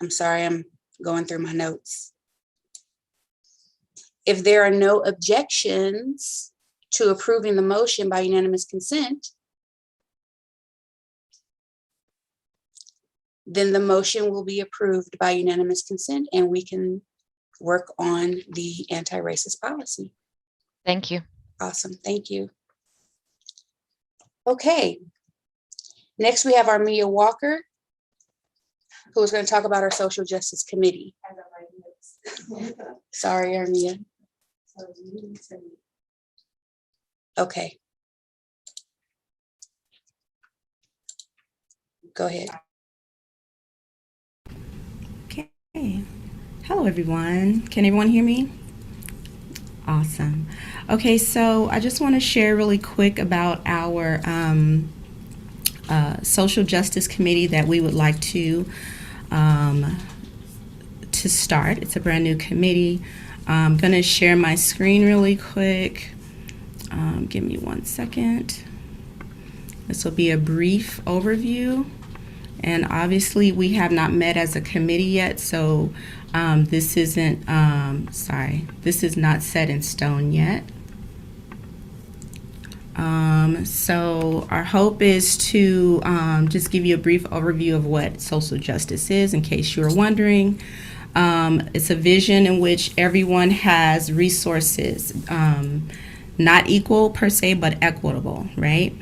I'm sorry, I'm going through my notes. If there are no objections to approving the motion by unanimous consent, then the motion will be approved by unanimous consent and we can work on the anti-racist policy. Thank you. Awesome, thank you. Okay, next we have Armia Walker, who is going to talk about our Social Justice Committee. Sorry, Armia. Okay. Go ahead. Okay. Hello, everyone. Can everyone hear me? Awesome. Okay, so I just want to share really quick about our Social Justice Committee that we would like to start. It's a brand new committee. I'm going to share my screen really quick. Give me 1 second. This will be a brief overview. And obviously, we have not met as a committee yet, so this isn't, this is not set in stone yet. So our hope is to just give you a brief overview of what social justice is, in case you were wondering. It's a vision in which everyone has resources, not equal per se, but equitable, right?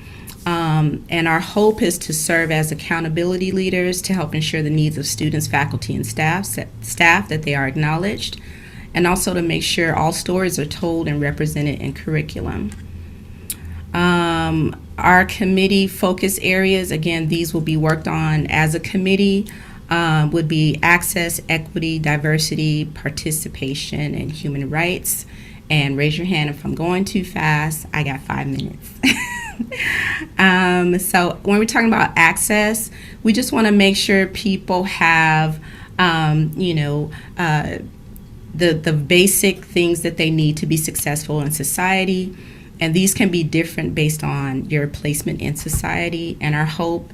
And our hope is to serve as accountability leaders to help ensure the needs of students, faculty, and staff that they are acknowledged, and also to make sure all stories are told and represented in curriculum. Our committee focus areas, again, these will be worked on as a committee, would be access, equity, diversity, participation, and human rights. And raise your hand if I'm going too fast. I got 5 minutes. So when we're talking about access, we just want to make sure people have, the basic things that they need to be successful in society. And these can be different based on your placement in society. And our hope,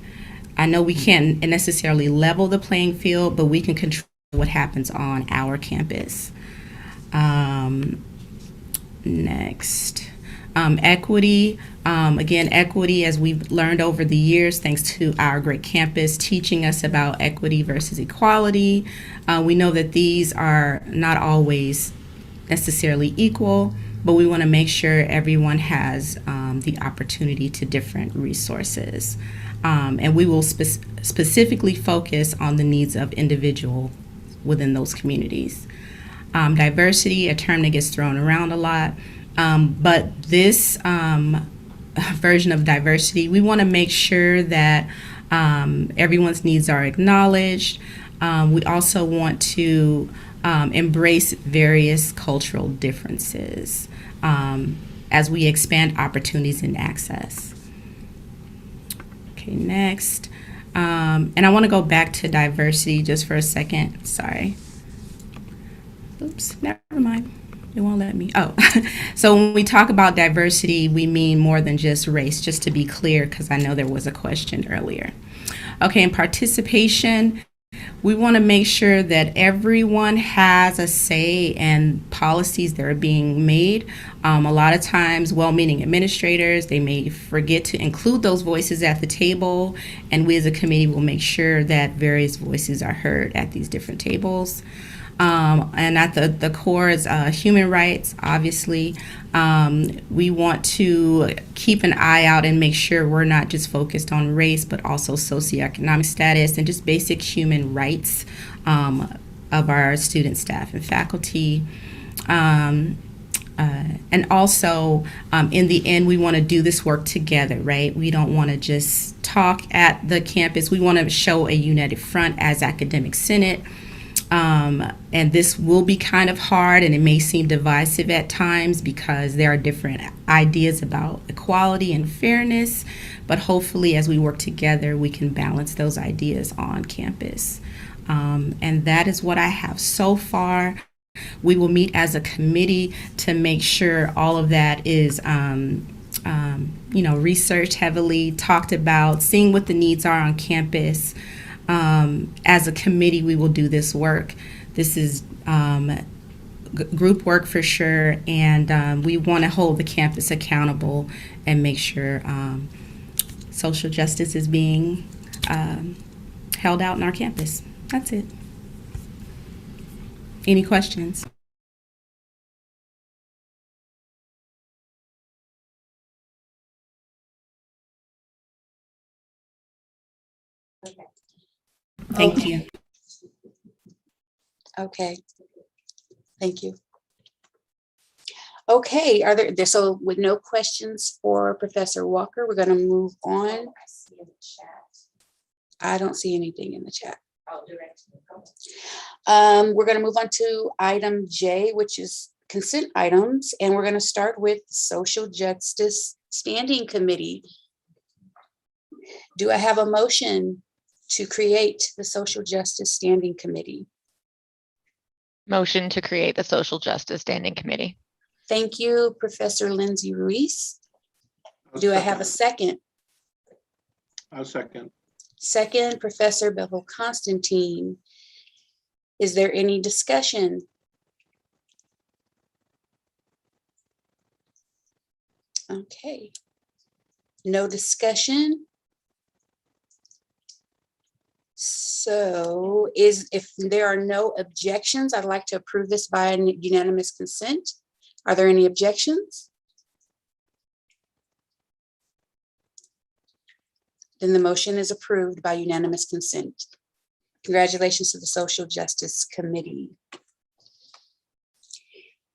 I know we can't necessarily level the playing field, but we can control what happens on our campus. Next, equity. Again, equity, as we've learned over the years, thanks to our great campus teaching us about equity versus equality. We know that these are not always necessarily equal, but we want to make sure everyone has the opportunity to different resources. And we will specifically focus on the needs of individuals within those communities. Diversity, a term that gets thrown around a lot, but this version of diversity, we want to make sure that everyone's needs are acknowledged. We also want to embrace various cultural differences as we expand opportunities and access. Okay, next. And I want to go back to diversity just for a second. Sorry. Oops, never mind. It won't let me. Oh, so when we talk about diversity, we mean more than just race, just to be clear, because I know there was a question earlier. Okay, and participation, we want to make sure that everyone has a say in policies that are being made. A lot of times, well-meaning administrators, they may forget to include those voices at the table, and we as a committee will make sure that various voices are heard at these different tables. And at the core is human rights, obviously. We want to keep an eye out and make sure we're not just focused on race, but also socioeconomic status and just basic human rights of our student, staff, and faculty. And also, in the end, we want to do this work together, right? We don't want to just talk at the campus. We want to show a united front as Academic Senate. And this will be kind of hard, and it may seem divisive at times because there are different ideas about equality and fairness, but hopefully as we work together, we can balance those ideas on campus. And that is what I have so far. We will meet as a committee to make sure all of that is researched heavily, talked about, seeing what the needs are on campus. As a committee, we will do this work. This is group work for sure, and we want to hold the campus accountable and make sure social justice is being held out in our campus. That's it. Any questions? Okay. Thank you. Okay. Thank you. Okay, are there, so with no questions for Professor Walker, we're going to move on. I don't see anything in the chat. We're going to move on to item J, which is consent items, and we're going to start with Social Justice Standing Committee. Do I have a motion to create the Social Justice Standing Committee? Motion to create the Social Justice Standing Committee. Thank you, Professor Lindsay Ruiz. Do I have a second? I'll second. Second, Professor Bevel Constantine. Is there any discussion? Okay. No discussion. So if there are no objections, I'd like to approve this by unanimous consent. Are there any objections? Then the motion is approved by unanimous consent. Congratulations to the Social Justice Committee.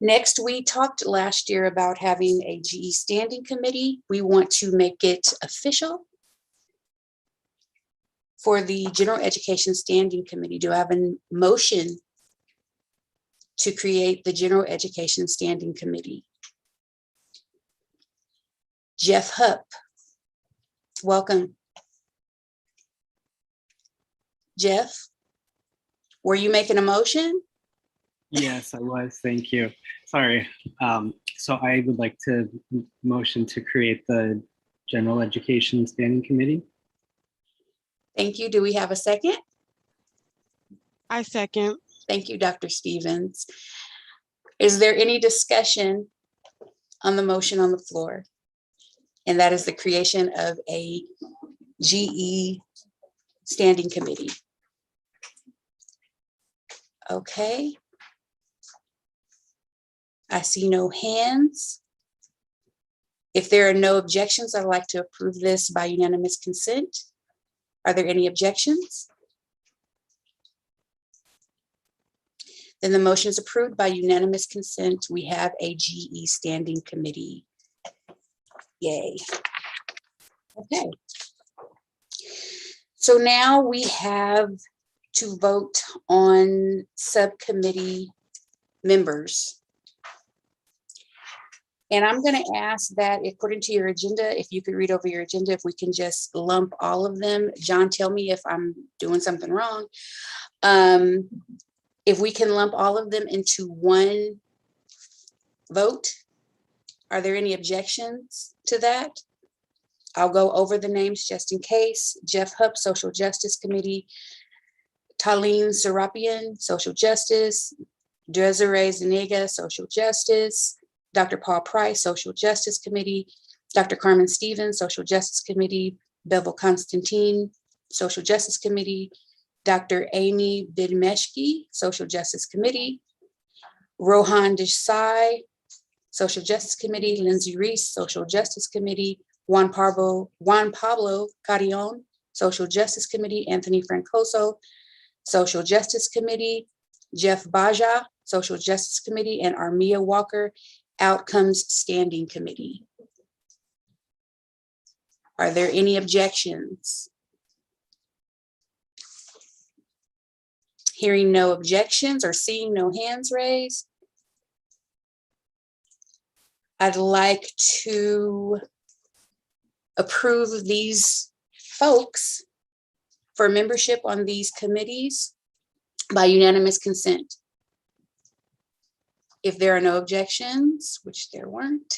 Next, we talked last year about having a GE Standing Committee. We want to make it official for the General Education Standing Committee. Do I have a motion to create the General Education Standing Committee? Jeff Hupp, welcome. Jeff, were you making a motion? Yes, I was. Thank you. Sorry. So I would like to motion to create the General Education Standing Committee. Thank you. Do we have a second? I second. Thank you, Dr. Stevens. Is there any discussion on the motion on the floor? And that is the creation of a GE Standing Committee. Okay. I see no hands. If there are no objections, I'd like to approve this by unanimous consent. Are there any objections? Then the motion is approved by unanimous consent. We have a GE Standing Committee. Yay. Okay. So now we have to vote on subcommittee members. And I'm going to ask that according to your agenda, if you could read over your agenda, if we can just lump all of them. John, tell me if I'm doing something wrong. If we can lump all of them into one vote. Are there any objections to that? I'll go over the names just in case. Jeff Hupp, Social Justice Committee. Talene Serapian, Social Justice. Desiree Zuniga, Social Justice. Dr. Paul Price, Social Justice Committee. Dr. Carmen Stevens, Social Justice Committee. Bevel Constantine, Social Justice Committee. Dr. Amy Bidmeshki, Social Justice Committee. Rohan Desai, Social Justice Committee. Lindsay Reese, Social Justice Committee. Juan Pablo Carrion, Social Justice Committee. Anthony Francoso, Social Justice Committee. Jeff Baja, Social Justice Committee, and Armia Walker, Outcomes Standing Committee. Are there any objections? Hearing no objections or seeing no hands raised, I'd like to approve these folks for membership on these committees by unanimous consent. If there are no objections, which there weren't,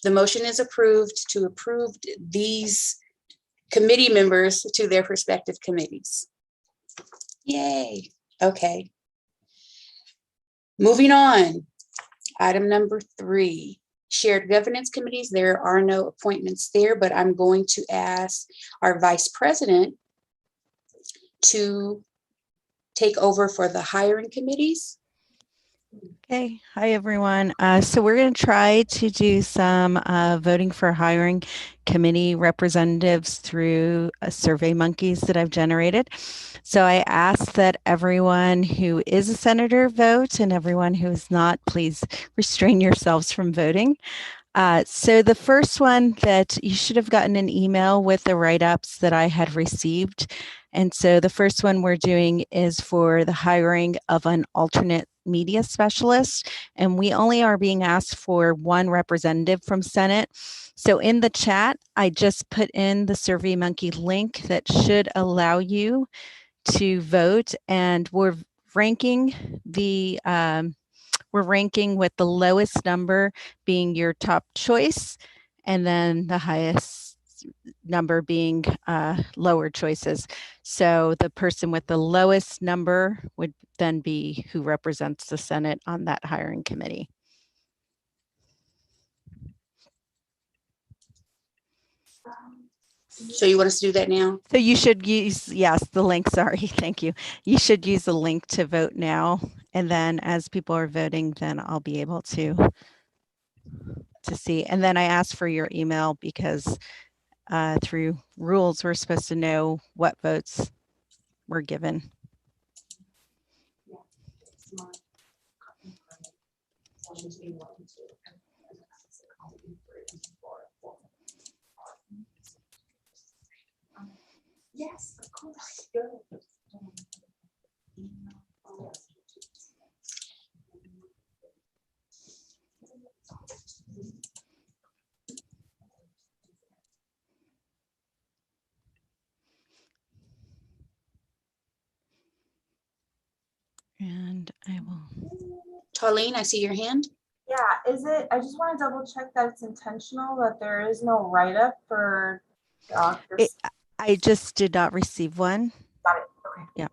the motion is approved to approve these committee members to their respective committees. Yay. Okay. Moving on. Item number 3, shared governance committees. There are no appointments there, but I'm going to ask our vice president to take over for the hiring committees. Okay, hi everyone. So we're going to try to do some voting for hiring committee representatives through Survey Monkeys that I've generated. So I ask that everyone who is a senator vote, and everyone who is not, please restrain yourselves from voting. So the first one that you should have gotten an email with the write-ups that I had received. And so the first one we're doing is for the hiring of an alternate media specialist. And we only are being asked for one representative from Senate. So in the chat, I just put in the SurveyMonkey link that should allow you to vote. And we're ranking with the lowest number being your top choice, and then the highest number being lower choices. So the person with the lowest number would then be who represents the Senate on that hiring committee. So you want us to do that now? So you should use, yes, the link, sorry, thank you. You should use the link to vote now. And then as people are voting, then I'll be able to see. And then I asked for your email because through rules, we're supposed to know what votes were given. Yes, of course. Good. And I will. Tarlene, I see your hand. Yeah, is it, I just want to double check that it's intentional, that there is no write-up for Dr. I just did not receive one. Got it, okay. Yeah.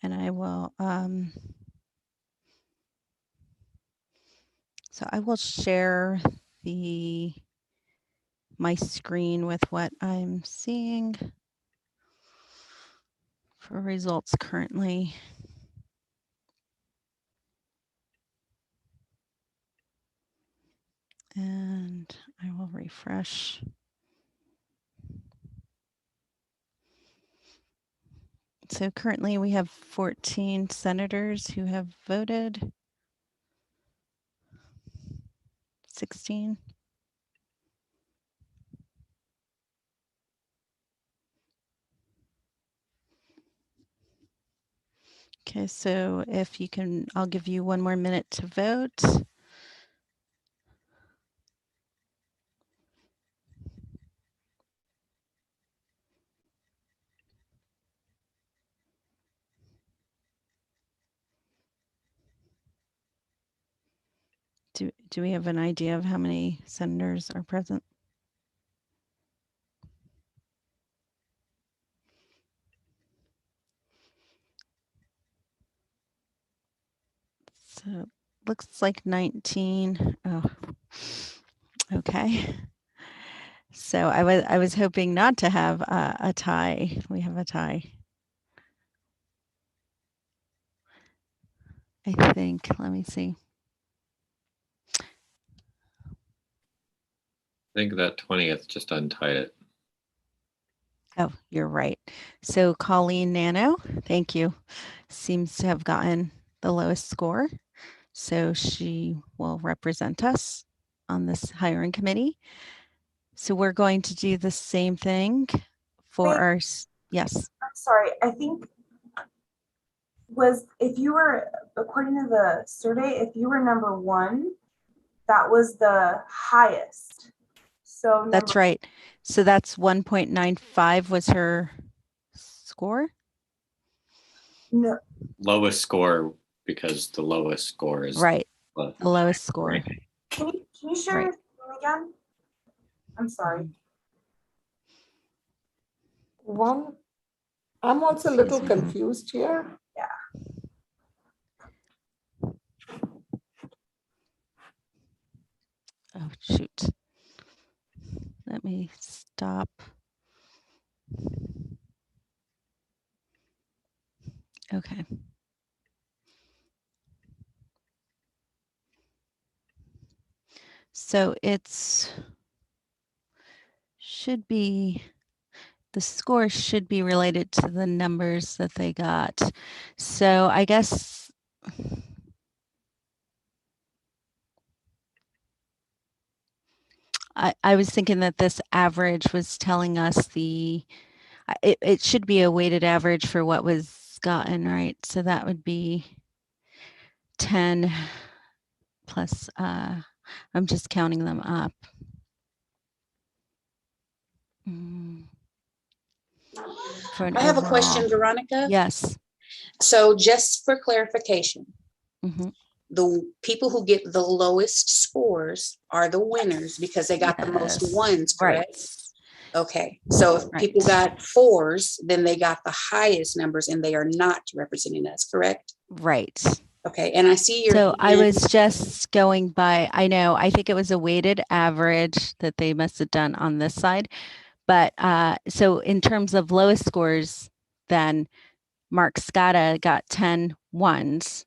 And I will, so I will share my screen with what I'm seeing for results currently. And I will refresh. So currently we have 14 senators who have voted. 16. Okay, so if you can, I'll give you one more minute to vote. Do we have an idea of how many senators are present? So looks like 19. Oh, okay. So I was hoping not to have a tie. We have a tie. I think. Let me see. I think that 20th just untied it. Oh, you're right. So Colleen Nano, thank you, seems to have gotten the lowest score. So she will represent us on this hiring committee. So we're going to do the same thing for our, yes. I'm sorry, I think if you were, according to the survey, if you were number 1, that was the highest. So That's right. So that's 1.95 was her score? No. Lowest score because the lowest score is right. The lowest score. Right. Can you share your screen again? I'm sorry. I'm also a little confused here. Yeah. Oh, shoot. Let me stop. Okay. So the score should be related to the numbers that they got. So I guess I was thinking that this average was telling us it should be a weighted average for what was gotten, right? So that would be 10 plus, I'm just counting them up. I have a question, Veronica. Yes. So just for clarification, the people who get the lowest scores are the winners because they got the most ones, correct? Right. Okay. So if people got 4s, then they got the highest numbers and they are not representing us, correct? Right. Okay. And I see your So I was just going by, I think it was a weighted average that they must have done on this side. But so in terms of lowest scores, then Mark Scotta got 10 1s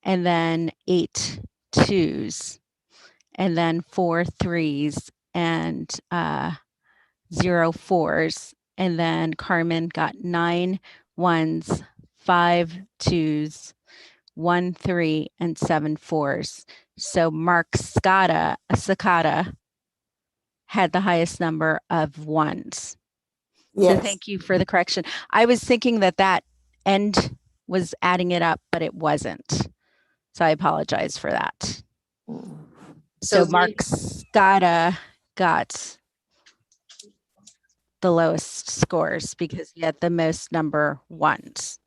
and then 8 2s and then 4 3s and 0 4s. And then Carmen got 9 1s, 5 2s, 1 3, and 7 4s. So Mark Scotta had the highest number of 1s. Yes. So thank you for the correction. I was thinking that end was adding it up, but it wasn't. So I apologize for that. So Mark Scotta got the lowest scores because he had the most number ones.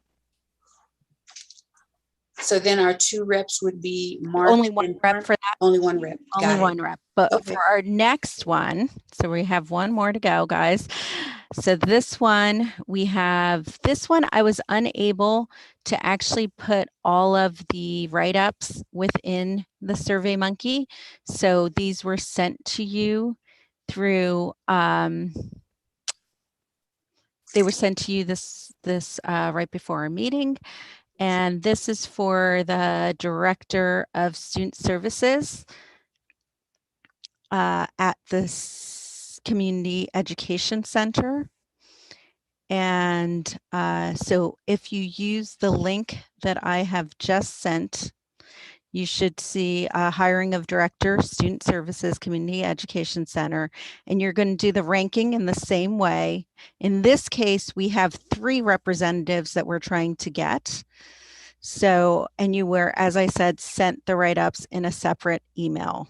So then our 2 reps would be Mark. Only one rep for that. Only 1 rep. Only Got it. one rep. But Okay. for our next one, so we have one more to go, guys. So this one, I was unable to actually put all of the write-ups within the SurveyMonkey. So these were sent to you through, they were sent to you this right before our meeting. And this is for the Director of Student Services at the Community Education Center. And so if you use the link that I have just sent, you should see hiring of Director, Student Services, Community Education Center, and you're going to do the ranking in the same way. In this case, we have 3 representatives that we're trying to get. So, and you were, as I said, sent the write-ups in a separate email.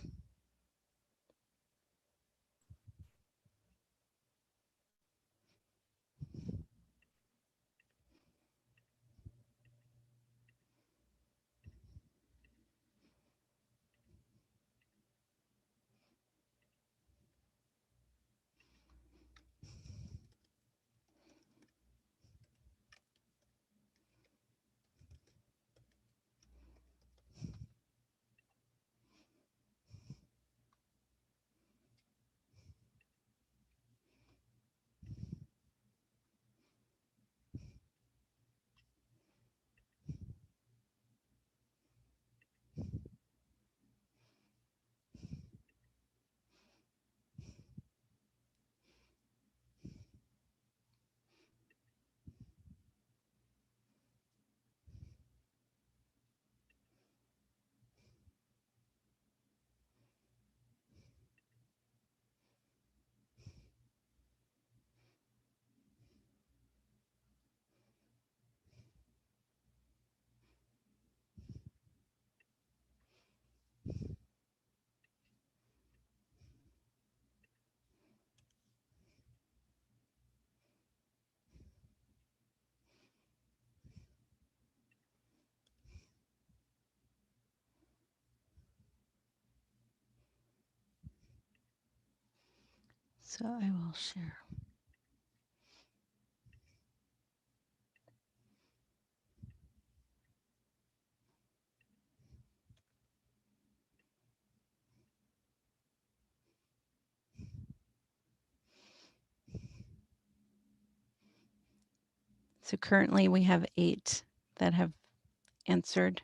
So I will share. So currently we have 8 that have answered.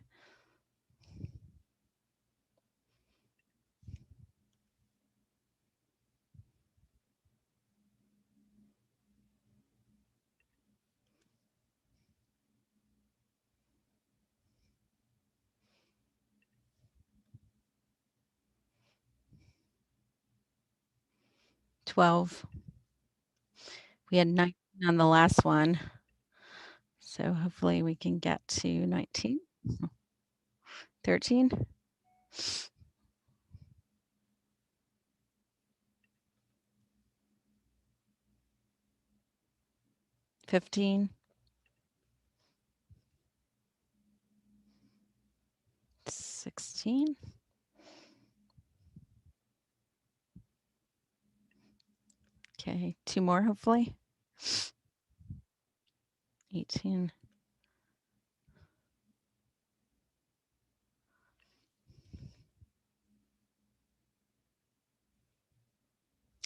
$12. We had 19 on the last one. So hopefully we can get to 19. 13. 15. 16. Okay, 2 more hopefully. 18.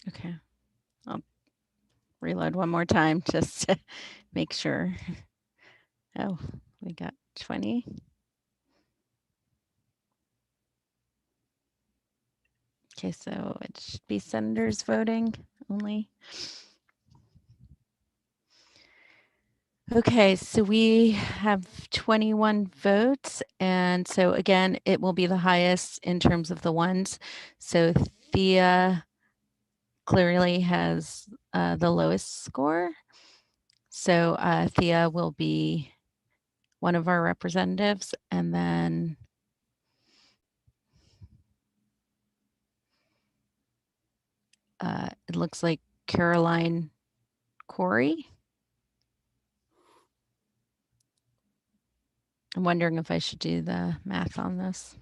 Okay, I'll reload one more time just to make sure. Oh, we got 20. Okay, so it should be senators voting only. Okay, so we have 21 votes. And so again, it will be the highest in terms of the ones. So Thea clearly has the lowest score. So Thea will be one of our representatives. And then looks like Caroline Corey. I'm wondering if I should do the math on this.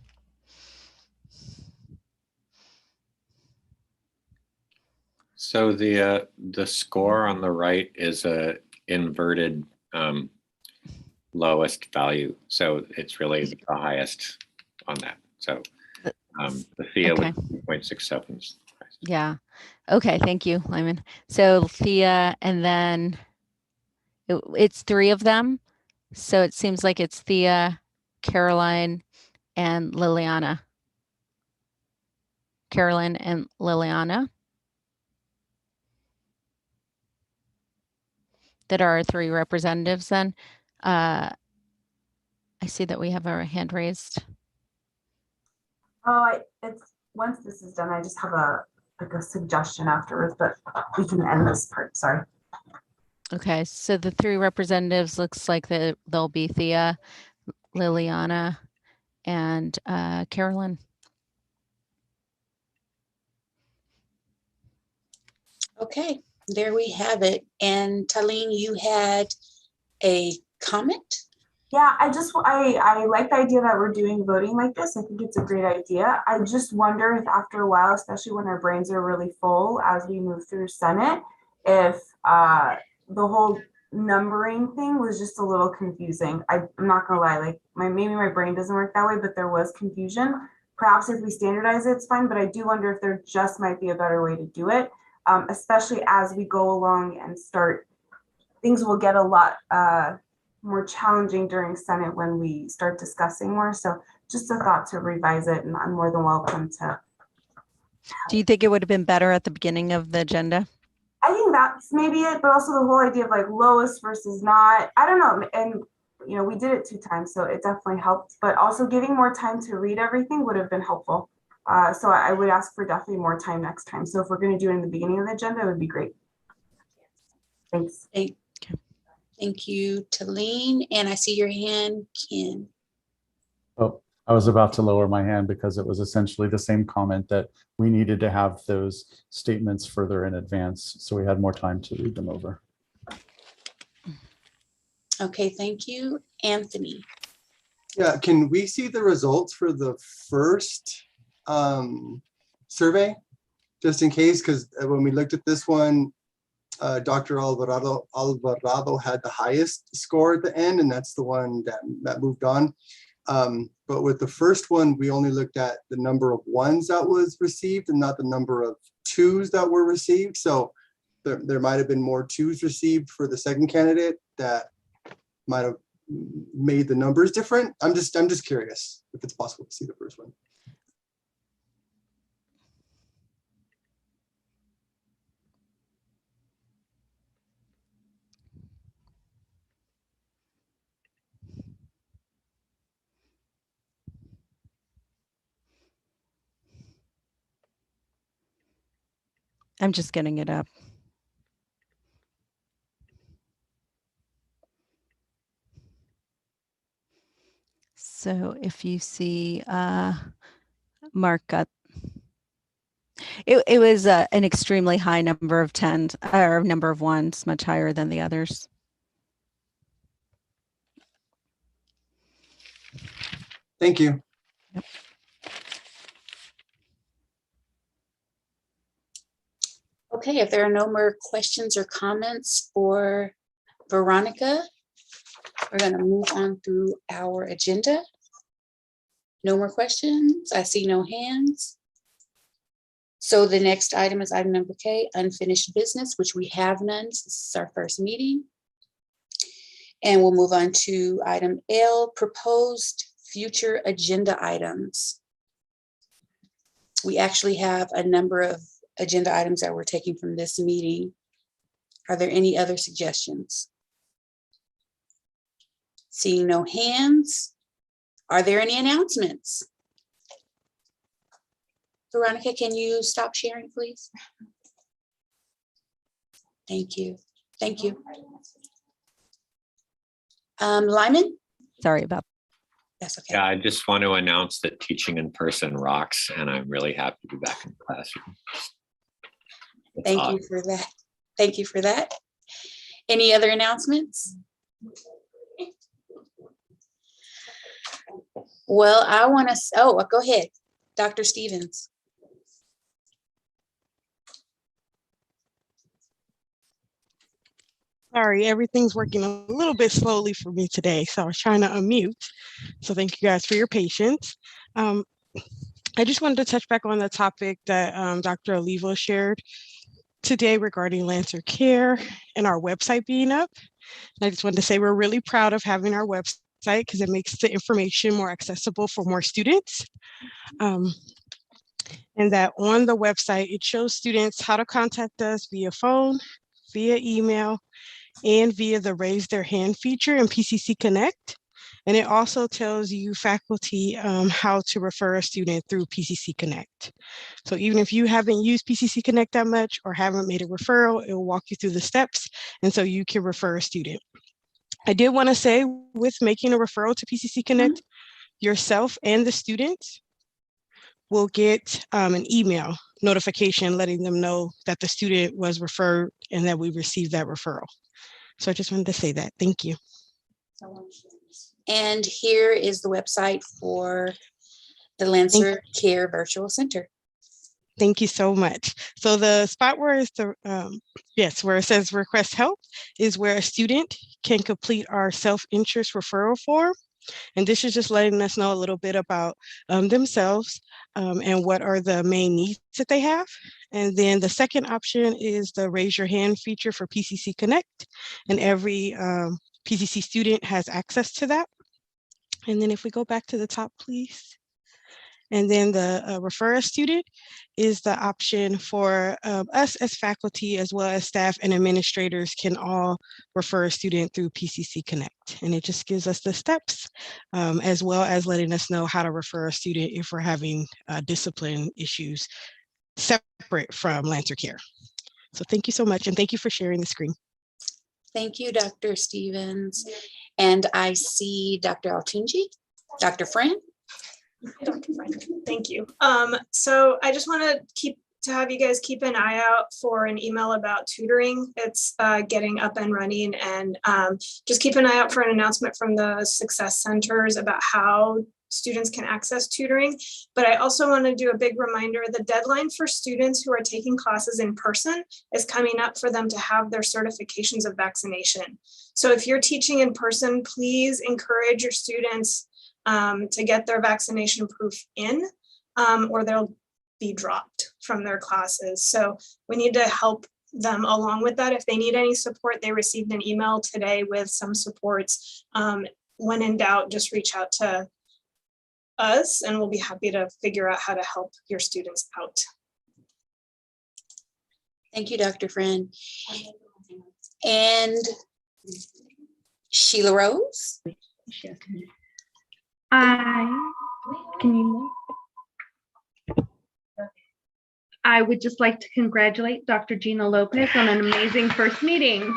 So the score on the right is a inverted lowest value. So it's really the highest on that. So the Thea Okay. with 2.67. Yeah. Okay. Thank you, Lyman. So Thea, and then it's three of them. So it seems like it's Thea, Caroline, and Liliana. Carolyn and Liliana that are our three representatives then. I see that we have our hand raised. Oh, it's once this is done, I just have a suggestion afterwards, but we can end this part. Sorry. Okay, so the three representatives looks like they'll be Thea, Liliana, and Carolyn. Okay, there we have it. And Talene, you had a comment? Yeah, I like the idea that we're doing voting like this. I think it's a great idea. I just wonder if after a while, especially when our brains are really full as we move through Senate, if the whole numbering thing was just a little confusing. I'm not gonna lie, like maybe my brain doesn't work that way, but there was confusion. Perhaps if we standardize it, it's fine, but I do wonder if there just might be a better way to do it, especially as we go along and start, things will get a lot more challenging during Senate when we start discussing more. So just a thought to revise it, and I'm more than welcome to. Do you think it would have been better at the beginning of the agenda? I think that's maybe it, but also the whole idea of like lowest versus not, I don't know. And, you know, we did it 2 times, so it definitely helped, but also giving more time to read everything would have been helpful. So I would ask for definitely more time next time. So if we're going to do it in the beginning of the agenda, it would be great. Thanks. Thank you, Talene. And I see your hand, Ken. Oh, I was about to lower my hand because it was essentially the same comment that we needed to have those statements further in advance, so we had more time to read them over. Okay, thank you. Anthony. Yeah, can we see the results for the first survey? Just in case, because when we looked at this one, Dr. Alvarado had the highest score at the end, and that's the one that moved on. But with the first one, we only looked at the number of ones that was received and not the number of twos that were received. So there might have been more twos received for the second candidate that might have made the numbers different. I'm just curious if it's possible to see the first one. I'm just getting it up. So if you see Mark got, it was an extremely high number of 10s or number of ones, much higher than the others. Thank you. Yep. Okay, if there are no more questions or comments for Veronica, we're going to move on through our agenda. No more questions. I see no hands. So the next item is item number K, unfinished business, which we have none. This is our first meeting. And we'll move on to item L, proposed future agenda items. We actually have a number of agenda items that we're taking from this meeting. Are there any other suggestions? Seeing no hands, are there any announcements? Veronica, can you stop sharing, please? Thank you. Thank you. Lyman? Sorry about that. That's okay. Yeah, I just want to announce that teaching in person rocks, and I'm really happy to be back in the classroom. Thank you for that. Thank you for that. Any other announcements? Well, I want to, oh, go ahead, Dr. Stevens. Sorry, everything's working a little bit slowly for me today, so I was trying to unmute. So thank you guys for your patience. I just wanted to touch back on the topic that Dr. Olivo shared today regarding Lancer Care and our website being up. And I just wanted to say we're really proud of having our website because it makes the information more accessible for more students. And that on the website, it shows students how to contact us via phone, via email, and via the raise their hand feature in PCC Connect. And it also tells you faculty how to refer a student through PCC Connect. So even if you haven't used PCC Connect that much or haven't made a referral, it will walk you through the steps. And so you can refer a student. I did want to say with making a referral to PCC Connect, yourself and the students will get an email notification letting them know that the student was referred and that we received that referral. So I just wanted to say that. Thank you. And here is the website for the Lancer Care Virtual Center. Thank you so much. So the spot where is the where it says request help is where a student can complete our self-interest referral form. And this is just letting us know a little bit about themselves and what are the main needs that they have. And then the second option is the raise your hand feature for PCC Connect. And every PCC student has access to that. And then if we go back to the top, please. And then the refer a student is the option for us as faculty, as well as staff and administrators can all refer a student through PCC Connect. And it just gives us the steps, as well as letting us know how to refer a student if we're having discipline issues separate from Lancer Care. So thank you so much. And thank you for sharing the screen. Thank you, Dr. Stevens. And I see Dr. Altunji, Dr. Friend. Thank you. So I just want to have you guys keep an eye out for an email about tutoring. It's getting up and running, and just keep an eye out for an announcement from the success centers about how students can access tutoring. But I also want to do a big reminder, the deadline for students who are taking classes in person is coming up for them to have their certifications of vaccination. So if you're teaching in person, please encourage your students to get their vaccination proof in, or they'll be dropped from their classes. So we need to help them along with that. If they need any support, they received an email today with some supports. When in doubt, just reach out to us and we'll be happy to figure out how to help your students out. Thank you, Dr. Friend. And Sheila Rose. I would just like to congratulate Dr. Gina Lopez on an amazing first meeting.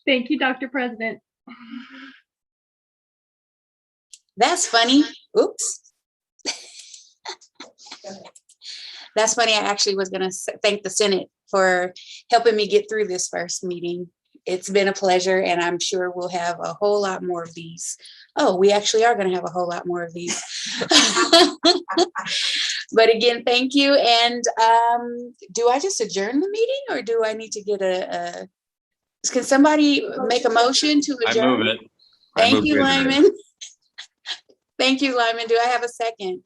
Thank you, Dr. President. That's funny. Oops. That's funny. I actually was going to thank the Senate for helping me get through this first meeting. It's been a pleasure, and I'm sure we'll have a whole lot more of these. Oh, we actually are going to have a whole lot more of these. But again, thank you. And do I just adjourn the meeting, or do I need to get can somebody make a motion to adjourn? I move it. Thank you, Lyman. Thank you, Lyman. Do I have a second?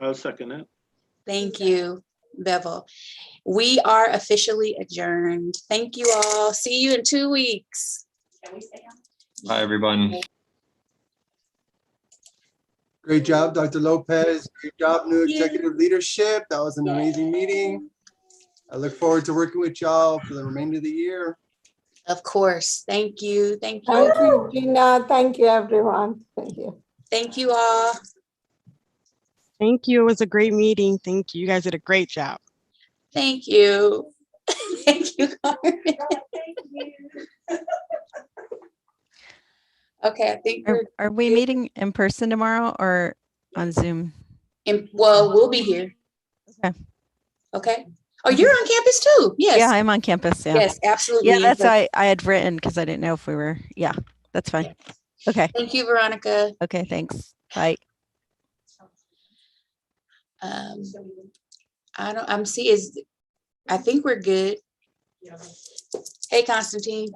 I'll second it. Thank you, Bevel. We are officially adjourned. Thank you all. See you in 2 weeks. Bye, everyone. Great job, Dr. Lopez. Great job, new executive leadership. That was an amazing meeting. I look forward to working with y'all for the remainder of the year. Of course. Thank you. Thank you. Thank you, Gina. Thank you, everyone. Thank you. Thank you all. Thank you. It was a great meeting. Thank you. You guys did a great job. Thank you. Thank you, Carmen. Okay, I think are we meeting in person tomorrow or on Zoom? well, we'll be here. Okay. Oh, you're on campus too. Yes. Yeah, I'm on campus. Yeah. Yes, absolutely. Yeah, And that's so- I had written because I didn't know if we were. Yeah, that's fine. Okay. Thank you, Veronica. Okay, thanks. Bye. I think we're good. Hey, Constantine.